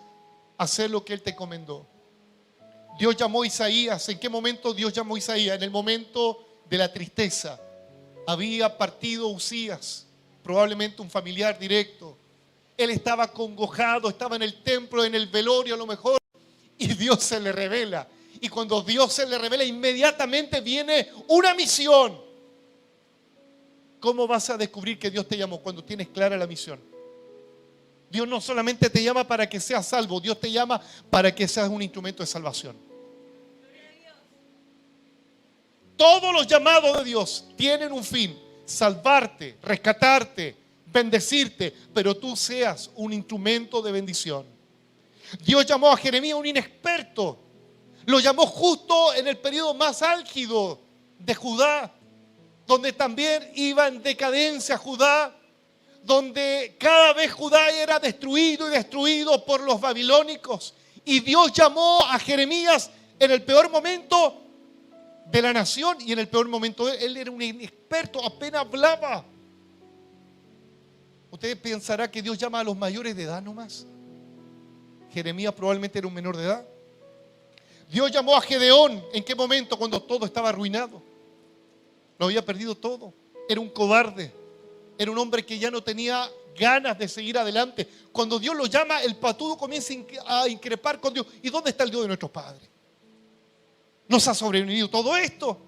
hacer lo que Él te encomendó. Dios llamó a Isaías. ¿En qué momento Dios llamó a Isaías? En el momento de la tristeza. Había partido Uzías, probablemente un familiar directo. Él estaba acongojado, estaba en el templo, en el velorio a lo mejor, y Dios se le revela. Y cuando Dios se le revela, inmediatamente viene una misión. ¿Cómo vas a descubrir que Dios te llamó? Cuando tienes clara la misión. Dios no solamente te llama para que seas salvo, Dios te llama para que seas un instrumento de salvación. Todos los llamados de Dios tienen un fin: salvarte, rescatarte, bendecirte, pero tú seas un instrumento de bendición. Dios llamó a Jeremías un inexperto. Lo llamó justo en el periodo más álgido de Judá, donde también iba en decadencia Judá, donde cada vez Judá era destruido y destruido por los babilónicos. Y Dios llamó a Jeremías en el peor momento de la nación y en el peor momento de él. Él era un inexperto, apenas hablaba. ¿Usted pensará que Dios llama a los mayores de edad nomás? Jeremías probablemente era un menor de edad. Dios llamó a Gedeón. ¿En qué momento? Cuando todo estaba arruinado. Lo había perdido todo. Era un cobarde. Era un hombre que ya no tenía ganas de seguir adelante. Cuando Dios lo llama, el patudo comienza a increpar con Dios. ¿Y dónde está el Dios de nuestros padres? Nos ha sobrevivido todo esto,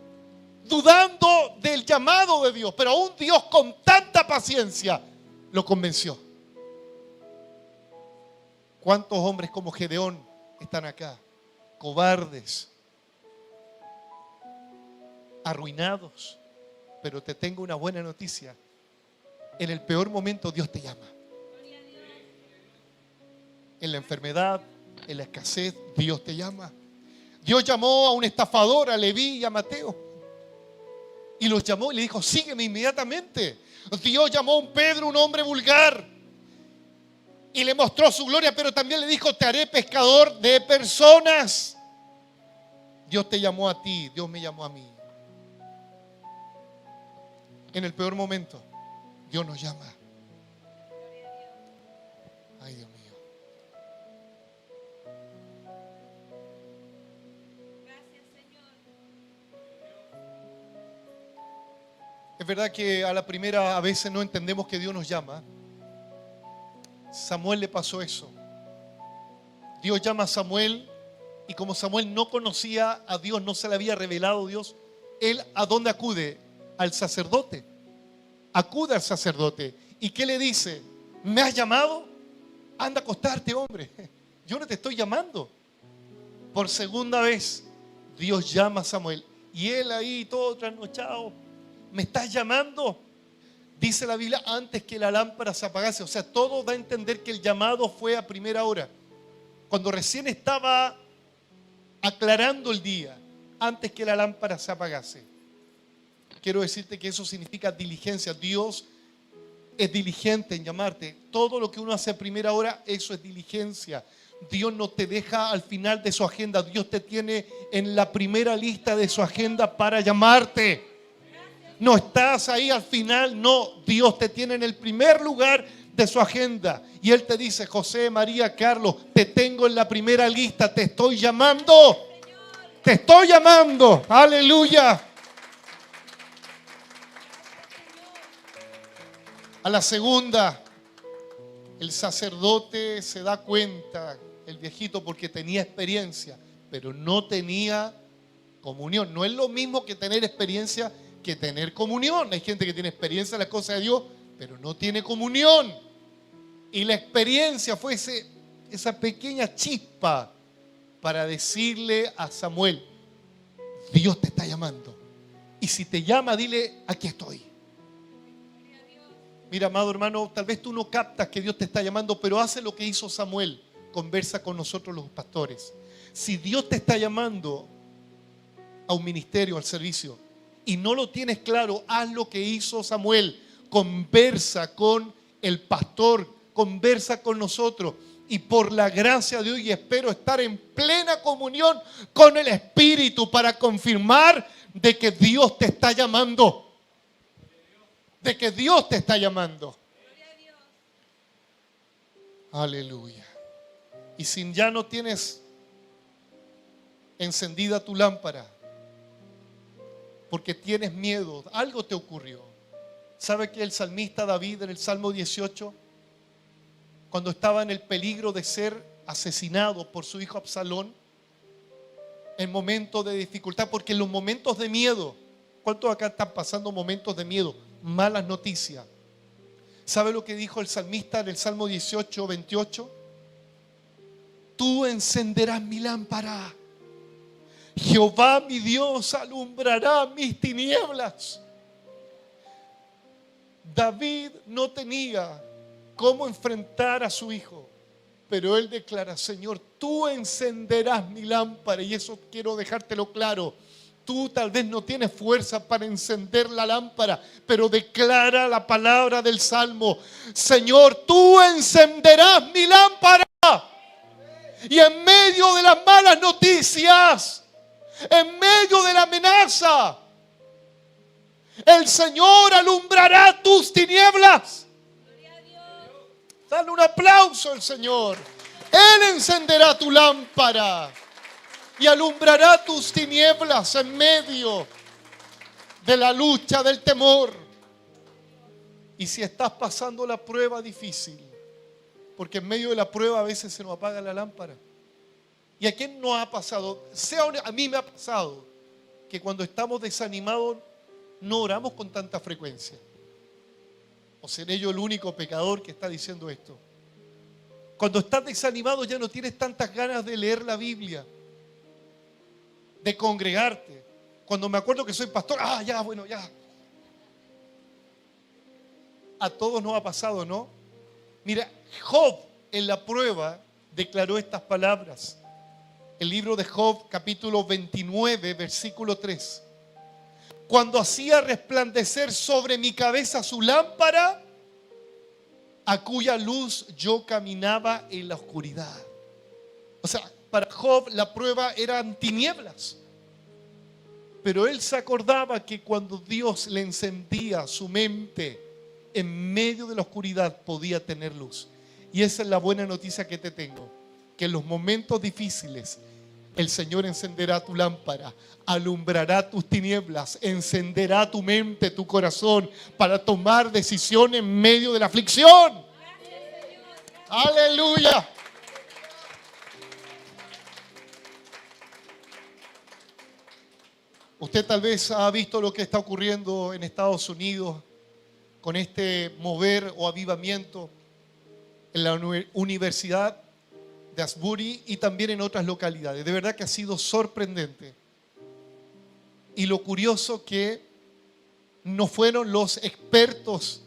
dudando del llamado de Dios. Pero aún Dios con tanta paciencia lo convenció. ¿Cuántos hombres como Gedeón están acá? Cobardes, arruinados. Pero te tengo una buena noticia. En el peor momento Dios te llama. En la enfermedad, en la escasez, Dios te llama. Dios llamó a un estafador, a Leví y a Mateo. Y los llamó y le dijo, sígueme inmediatamente. Dios llamó a un Pedro, un hombre vulgar. Y le mostró su gloria, pero también le dijo, te haré pescador de personas. Dios te llamó a ti, Dios me llamó a mí. En el peor momento, Dios nos llama. Ay, Dios mío. Gracias, Señor. Es verdad que a la primera a veces no entendemos que Dios nos llama. Samuel le pasó eso. Dios llama a Samuel y como Samuel no conocía a Dios, no se le había revelado Dios, él ¿a dónde acude? Al sacerdote. Acude al sacerdote. ¿Y qué le dice? ¿Me has llamado? Anda a acostarte, hombre. Yo no te estoy llamando. Por segunda vez, Dios llama a Samuel. Y él ahí todo trasnochado. ¿Me estás llamando? Dice la Biblia, antes que la lámpara se apagase. O sea, todo da a entender que el llamado fue a primera hora. Cuando recién estaba aclarando el día, antes que la lámpara se apagase. Quiero decirte que eso significa diligencia. Dios es diligente en llamarte. Todo lo que uno hace a primera hora, eso es diligencia. Dios no te deja al final de su agenda. Dios te tiene en la primera lista de su agenda para llamarte. No estás ahí al final, no. Dios te tiene en el primer lugar de su agenda. Y Él te dice, José, María, Carlos, te tengo en la primera lista. Te estoy llamando. Te estoy llamando. Aleluya. A la segunda, el sacerdote se da cuenta, el viejito, porque tenía experiencia, pero no tenía comunión. No es lo mismo que tener experiencia que tener comunión. Hay gente que tiene experiencia en las cosas de Dios, pero no tiene comunión. Y la experiencia fue esa pequeña chispa para decirle a Samuel, Dios te está llamando. Y si te llama, dile, aquí estoy. Mira, amado hermano, tal vez tú no captas que Dios te está llamando, pero hace lo que hizo Samuel. Conversa con nosotros los pastores. Si Dios te está llamando a un ministerio, al servicio, y no lo tienes claro, haz lo que hizo Samuel. Conversa con el pastor, conversa con nosotros. Y por la gracia de Dios, y espero estar en plena comunión con el Espíritu para confirmar de que Dios te está llamando. De que Dios te está llamando. Aleluya. Y si ya no tienes encendida tu lámpara, porque tienes miedo, algo te ocurrió. ¿Sabe que el salmista David en el Salmo 18, cuando estaba en el peligro de ser asesinado por su hijo Absalón, en momentos de dificultad, porque en los momentos de miedo, ¿cuántos acá están pasando momentos de miedo? Malas noticias. ¿Sabe lo que dijo el salmista en el Salmo 18, 28? Tú encenderás mi lámpara. Jehová mi Dios alumbrará mis tinieblas. David no tenía cómo enfrentar a su hijo, Pero él declara: Señor, tú encenderás mi lámpara. Y eso quiero dejártelo claro. Tú tal vez no tienes fuerza para encender la lámpara, pero declara la palabra del Salmo: Señor, tú encenderás mi lámpara. Y en medio de las malas noticias, en medio de la amenaza, el Señor alumbrará tus tinieblas. Gloria a Dios. Dale un aplauso al Señor. Él encenderá tu lámpara y alumbrará tus tinieblas en medio de la lucha, del temor. Y si estás pasando la prueba difícil, porque en medio de la prueba a veces se nos apaga la lámpara. ¿Y a quién nos ha pasado? A mí me ha pasado que cuando estamos desanimados no oramos con tanta frecuencia. ¿O seré yo el único pecador que está diciendo esto? Cuando estás desanimado ya no tienes tantas ganas de leer la Biblia, de congregarte. Cuando me acuerdo que soy pastor, ya. A todos nos ha pasado, ¿no? Mira, Job en la prueba declaró estas palabras. El libro de Job, capítulo 29, versículo 3. Cuando hacía resplandecer sobre mi cabeza su lámpara, a cuya luz yo caminaba en la oscuridad. O sea, para Job la prueba eran tinieblas. Pero él se acordaba que cuando Dios le encendía su mente, en medio de la oscuridad podía tener luz. Y esa es la buena noticia que te tengo: que en los momentos difíciles el Señor encenderá tu lámpara, alumbrará tus tinieblas, encenderá tu mente, tu corazón, para tomar decisiones en medio de la aflicción. Aleluya. Usted tal vez ha visto lo que está ocurriendo en Estados Unidos con este mover o avivamiento en la Universidad de Asbury y también en otras localidades. De verdad que ha sido sorprendente. Y lo curioso que no fueron los expertos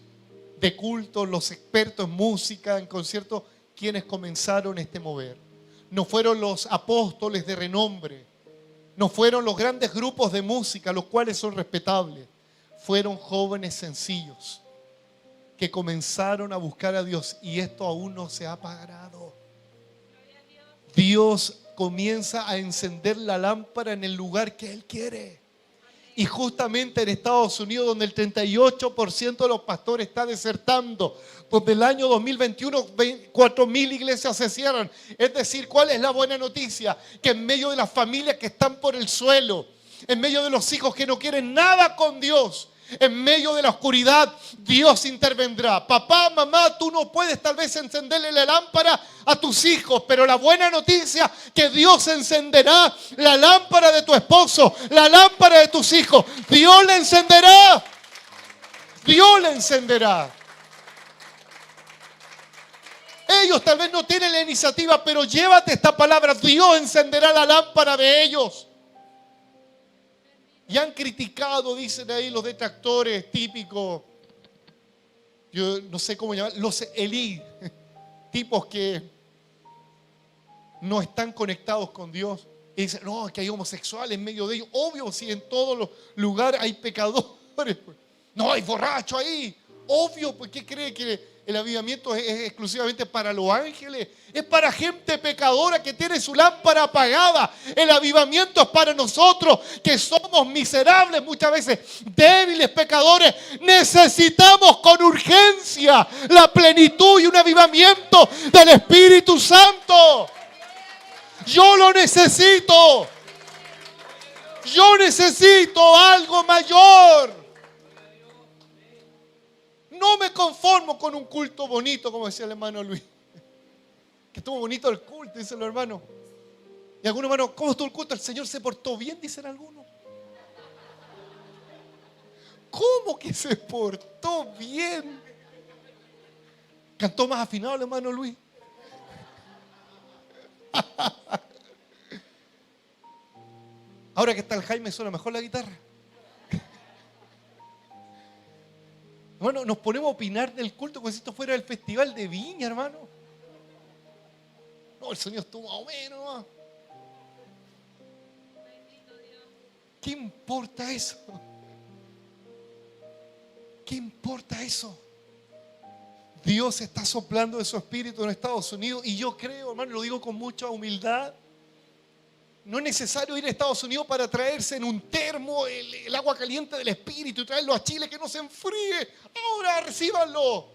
de culto, los expertos en música, en conciertos, quienes comenzaron este mover. No fueron los apóstoles de renombre. No fueron los grandes grupos de música, los cuales son respetables. Fueron jóvenes sencillos que comenzaron a buscar a Dios, y esto aún no se ha apagado. Dios comienza a encender la lámpara en el lugar que Él quiere. Y justamente en Estados Unidos, donde el 38% de los pastores está desertando, donde el año 2021 4.000 iglesias se cierran. Es decir, ¿cuál es la buena noticia? Que en medio de las familias que están por el suelo, en medio de los hijos que no quieren nada con Dios, en medio de la oscuridad, Dios intervendrá. Papá, mamá, tú no puedes tal vez encenderle la lámpara a tus hijos, pero la buena noticia que Dios encenderá la lámpara de tu esposo, la lámpara de tus hijos. Dios la encenderá. Dios la encenderá. Ellos tal vez no tienen la iniciativa, pero llévate esta palabra: Dios encenderá la lámpara de ellos. Y han criticado, dicen ahí los detractores típicos, yo no sé cómo llamar, los elí, tipos que no están conectados con Dios. Y dicen: no, que hay homosexuales en medio de ellos. Obvio, si en todos los lugares hay pecadores. No, hay borrachos ahí. Obvio, ¿por qué cree que el avivamiento es exclusivamente para los ángeles? Es para gente pecadora que tiene su lámpara apagada. El avivamiento es para nosotros que somos miserables, muchas veces débiles, pecadores. Necesitamos con urgencia la plenitud y un avivamiento del Espíritu Santo. Yo lo necesito. Yo necesito algo mayor. No me conformo con un culto bonito, como decía el hermano Luis. Que estuvo bonito el culto, dicen los hermanos. Y algunos hermanos: ¿cómo estuvo el culto? El Señor se portó bien, dicen algunos. ¿Cómo que se portó bien? Cantó más afinado el hermano Luis. Ahora que está el Jaime, suena mejor la guitarra. Hermano, nos ponemos a opinar del culto como si esto fuera el festival de Viña, hermano. No, el sonido estuvo más o menos, ¿no? Bendito Dios. ¿Qué importa eso? ¿Qué importa eso? Dios está soplando de su espíritu en Estados Unidos y yo creo, hermano, lo digo con mucha humildad, no es necesario ir a Estados Unidos para traerse en un termo el agua caliente del espíritu y traerlo a Chile que no se enfríe. Ahora recíbanlo.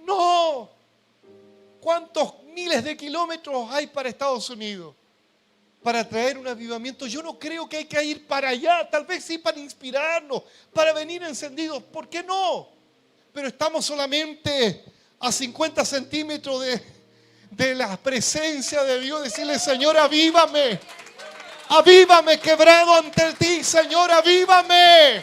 No. ¿Cuántos miles de kilómetros hay para Estados Unidos para traer un avivamiento? Yo no creo que hay que ir para allá, tal vez sí para inspirarnos, para venir encendidos. ¿Por qué no? Pero estamos solamente a 50 centímetros de la presencia de Dios. Decirle, Señor, avívame. Avívame, quebrado ante ti, Señor, avívame.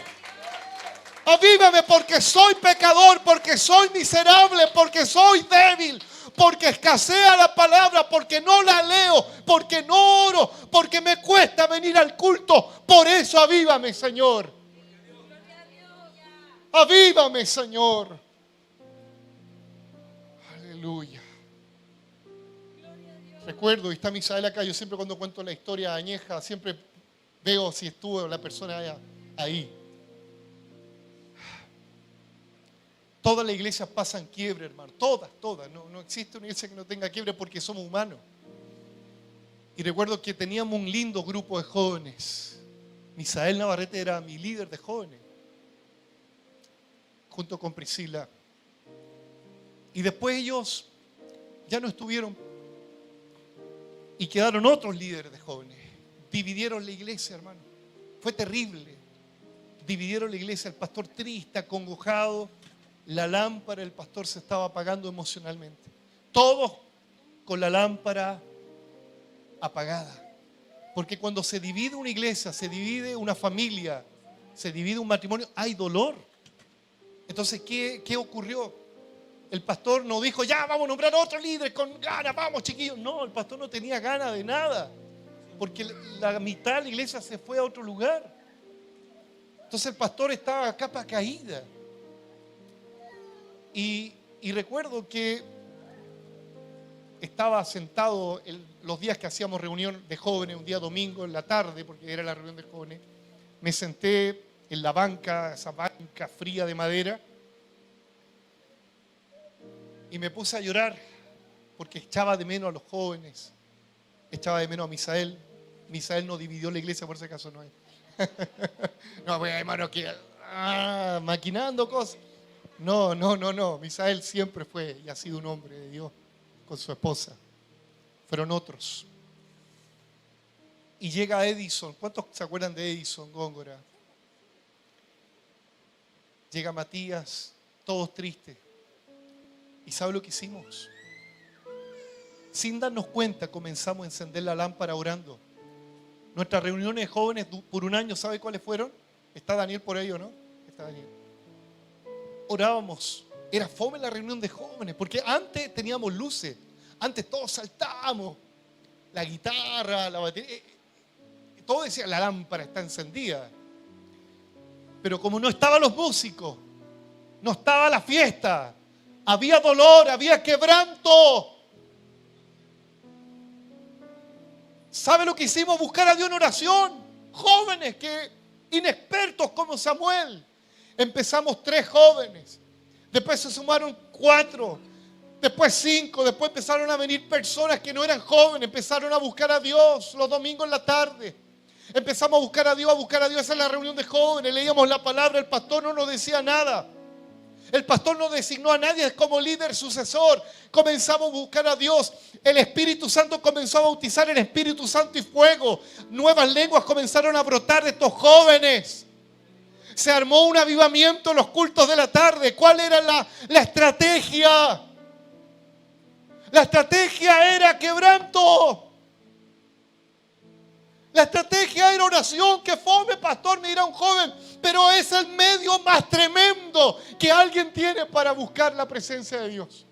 Avívame porque soy pecador, porque soy miserable, porque soy débil, porque escasea la palabra, porque no la leo, porque no oro, porque me cuesta venir al culto. Por eso avívame, Señor. Avívame, Señor. Aleluya. Recuerdo, y está Misael acá, yo siempre cuando cuento la historia añeja, siempre veo si estuvo la persona ahí. Toda la iglesia pasa en quiebre, hermano. Todas. No existe una iglesia que no tenga quiebre porque somos humanos. Y recuerdo que teníamos un lindo grupo de jóvenes. Misael Navarrete era mi líder de jóvenes, junto con Priscila. Y después ellos ya no estuvieron y quedaron otros líderes de jóvenes. Dividieron la iglesia, hermano. Fue terrible. Dividieron la iglesia, el pastor triste, acongojado. La lámpara del pastor se estaba apagando emocionalmente. Todos con la lámpara apagada. Porque cuando se divide una iglesia, se divide una familia, se divide un matrimonio, hay dolor. Entonces, ¿qué ocurrió? El pastor no dijo, ya vamos a nombrar a otro líder con ganas, vamos chiquillos. No, el pastor no tenía ganas de nada. Porque la mitad de la iglesia se fue a otro lugar. Entonces el pastor estaba a capa caída. Y recuerdo que estaba sentado los días que hacíamos reunión de jóvenes, un día domingo en la tarde, porque era la reunión de jóvenes, me senté en la banca, esa banca fría de madera, y me puse a llorar porque echaba de menos a los jóvenes, echaba de menos a Misael. Misael no dividió la iglesia, por si acaso no hay. No, pues hermano, que maquinando cosas. No. Misael siempre fue y ha sido un hombre de Dios con su esposa. Fueron otros. Y llega Edison. ¿Cuántos se acuerdan de Edison, Góngora? Llega Matías, todos tristes. ¿Y sabe lo que hicimos? Sin darnos cuenta, comenzamos a encender la lámpara orando. Nuestras reuniones de jóvenes por un año, ¿sabe cuáles fueron? ¿Está Daniel por ahí o no? Está Daniel. Orábamos. Era fome la reunión de jóvenes, porque antes teníamos luces. Antes todos saltábamos. La guitarra, la batería. Todo decía, la lámpara está encendida. Pero como no estaban los músicos, no estaba la fiesta, había dolor, había quebranto. ¿Sabe lo que hicimos? Buscar a Dios en oración. Jóvenes inexpertos como Samuel. Empezamos 3 jóvenes. Después se sumaron 4. Después 5. Después empezaron a venir personas que no eran jóvenes. Empezaron a buscar a Dios los domingos en la tarde. Empezamos a buscar a Dios, Esa es la reunión de jóvenes. Leíamos la palabra. El pastor no nos decía nada. El pastor no designó a nadie como líder sucesor. Comenzamos a buscar a Dios. El Espíritu Santo comenzó a bautizar en Espíritu Santo y fuego. Nuevas lenguas comenzaron a brotar de estos jóvenes. Se armó un avivamiento en los cultos de la tarde. ¿Cuál era la estrategia? La estrategia era quebranto. La estrategia era oración. Que fome, pastor, me dirá un joven. Pero es el medio más tremendo que alguien tiene para buscar la presencia de Dios.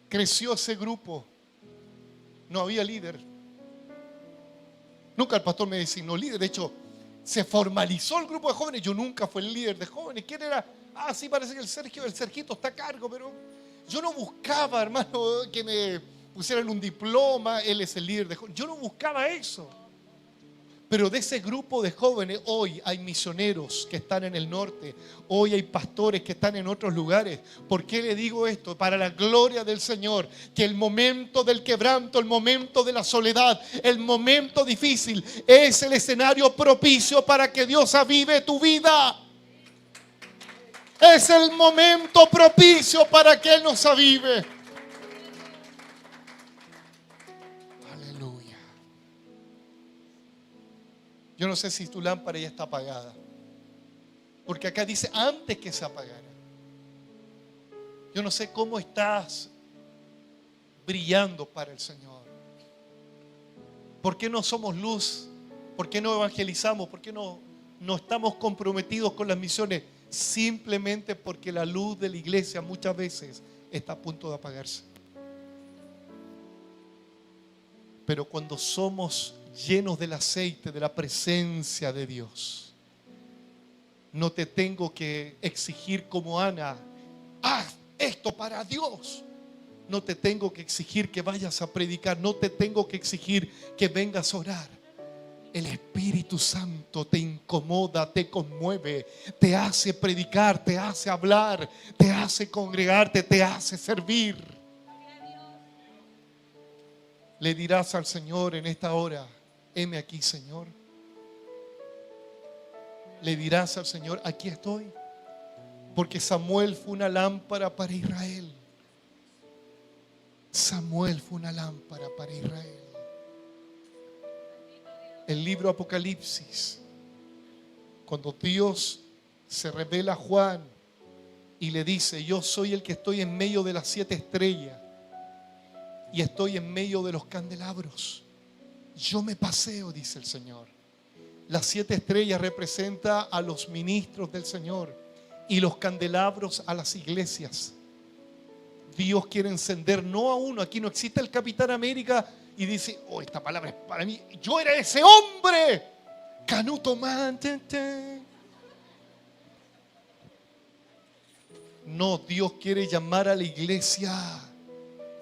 Creció ese grupo. No había líder. Nunca el pastor me designó líder. De hecho, se formalizó el grupo de jóvenes. Yo nunca fui el líder de jóvenes. ¿Quién era? Sí, parece que el Sergito está a cargo, pero Yo no buscaba, hermano, que me pusieran un diploma, él es el líder de jóvenes. Yo no buscaba eso. Pero de ese grupo de jóvenes hoy hay misioneros que están en el norte. Hoy hay pastores que están en otros lugares. ¿Por qué le digo esto? Para la gloria del Señor. Que el momento del quebranto, el momento de la soledad, el momento difícil es el escenario propicio para que Dios avive tu vida. Es el momento propicio para que Él nos avive. Aleluya. Yo no sé si tu lámpara ya está apagada. Porque acá dice antes que se apagara. Yo no sé cómo estás brillando para el Señor. ¿Por qué no somos luz? ¿Por qué no evangelizamos? ¿Por qué no estamos comprometidos con las misiones? Simplemente porque la luz de la iglesia muchas veces está a punto de apagarse. Pero cuando somos llenos del aceite, de la presencia de Dios, no te tengo que exigir como Ana, haz esto para Dios. No te tengo que exigir que vayas a predicar, no te tengo que exigir que vengas a orar. El Espíritu Santo te incomoda, te conmueve, te hace predicar, te hace hablar, te hace congregarte, te hace servir. Le dirás al Señor en esta hora, heme aquí, Señor. Le dirás al Señor, aquí estoy. Porque Samuel fue una lámpara para Israel. Samuel fue una lámpara para Israel. El libro Apocalipsis, cuando Dios se revela a Juan y le dice, yo soy el que estoy en medio de las 7 estrellas y estoy en medio de los candelabros. Yo me paseo, dice el Señor. Las 7 estrellas representan a los ministros del Señor y los candelabros a las iglesias. Dios quiere encender no a uno. Aquí no existe el Capitán América y dice, oh, esta palabra es para mí. Yo era ese hombre. Canuto man. No, Dios quiere llamar a la iglesia.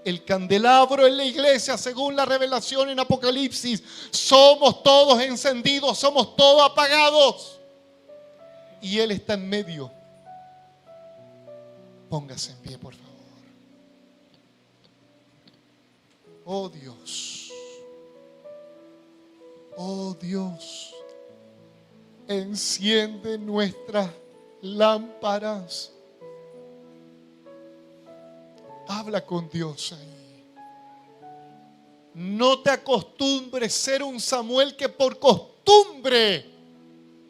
El candelabro en la iglesia, según la revelación en Apocalipsis, somos todos encendidos, somos todos apagados. Y Él está en medio. Póngase en pie, por favor. Oh Dios, oh Dios, enciende nuestras lámparas. Habla con Dios ahí. No te acostumbres a ser un Samuel que por costumbre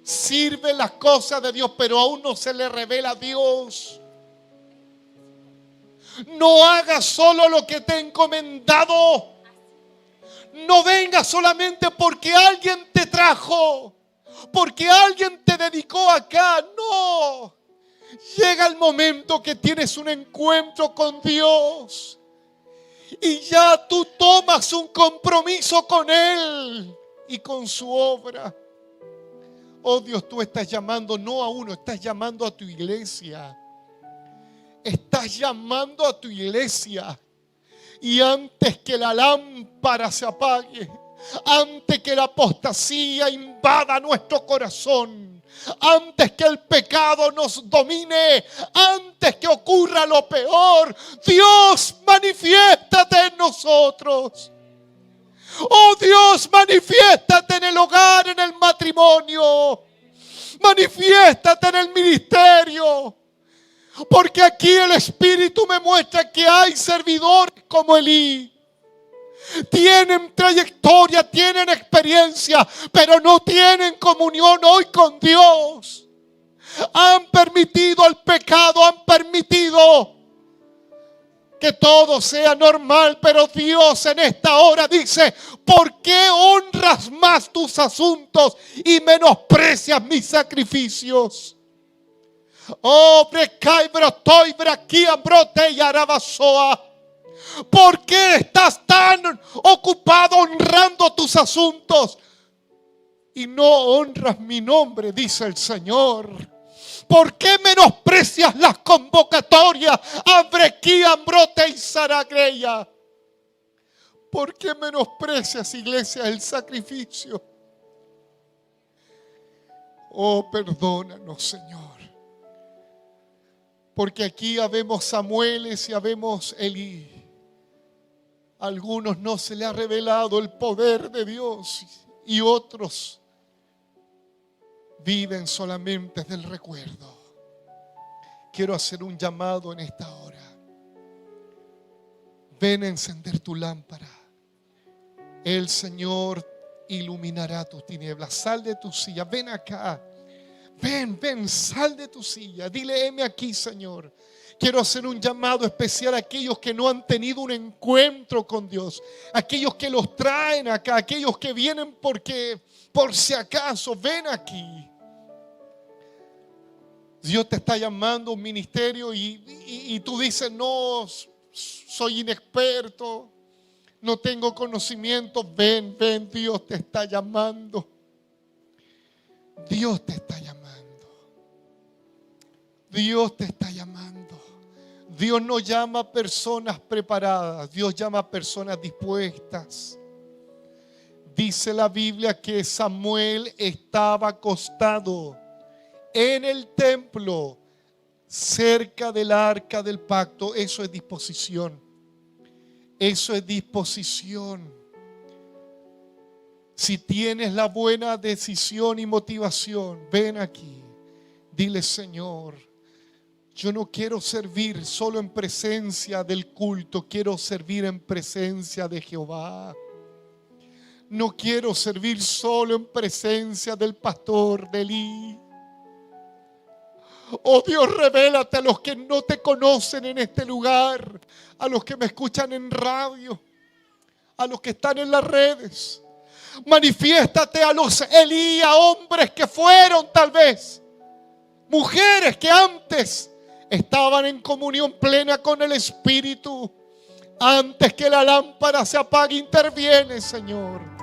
sirve las cosas de Dios, pero aún no se le revela a Dios. No hagas solo lo que te he encomendado. No vengas solamente porque alguien te trajo, porque alguien te dedicó acá. No. Llega el momento que tienes un encuentro con Dios y ya tú tomas un compromiso con Él y con su obra. Oh Dios, tú estás llamando no a uno, estás llamando a tu iglesia. Estás llamando a tu iglesia. Y antes que la lámpara se apague, antes que la apostasía invada nuestro corazón, antes que el pecado nos domine, antes que ocurra lo peor, Dios, manifiéstate en nosotros. Oh Dios, manifiéstate en el hogar, en el matrimonio. Manifiéstate en el ministerio. Porque aquí el Espíritu me muestra que hay servidores como Elí. Tienen trayectoria, tienen experiencia, pero no tienen comunión hoy con Dios. Han permitido el pecado, han permitido que todo sea normal, pero Dios en esta hora dice, ¿por qué honras más tus asuntos y menosprecias mis sacrificios? Oh, brecai brotoi braquia brote y arabasoa. ¿Por qué estás tan ocupado honrando tus asuntos y no honras mi nombre? Dice el Señor. ¿Por qué menosprecias las convocatorias? Abrequía, Ambrote y Saragreya. ¿Por qué menosprecias, iglesia, el sacrificio? Oh, perdónanos, Señor. Porque aquí habemos Samueles y habemos Elí. A algunos no se le ha revelado el poder de Dios y otros viven solamente del recuerdo. Quiero hacer un llamado en esta hora. Ven a encender tu lámpara. El Señor iluminará tus tinieblas. Sal de tu silla, ven acá. Ven, sal de tu silla. Dile, heme aquí, Señor. Quiero hacer un llamado especial a aquellos que no han tenido un encuentro con Dios. Aquellos que los traen acá. Aquellos que vienen porque, por si acaso, ven aquí. Dios te está llamando a un ministerio y tú dices, no, soy inexperto, no tengo conocimiento. Ven, Dios te está llamando. Dios te está llamando. Dios te está llamando. Dios no llama a personas preparadas, Dios llama a personas dispuestas. Dice la Biblia que Samuel estaba acostado en el templo, cerca del arca del pacto. Eso es disposición. Eso es disposición. Si tienes la buena decisión y motivación, ven aquí. Dile, Señor, yo no quiero servir solo en presencia del culto, quiero servir en presencia de Jehová. No quiero servir solo en presencia del pastor, de Elí. Oh Dios, revélate a los que no te conocen en este lugar, a los que me escuchan en radio, a los que están en las redes. Manifiéstate a los Elí, a hombres que fueron tal vez, mujeres que antes estaban en comunión plena con el Espíritu. Antes que la lámpara se apague, interviene, Señor.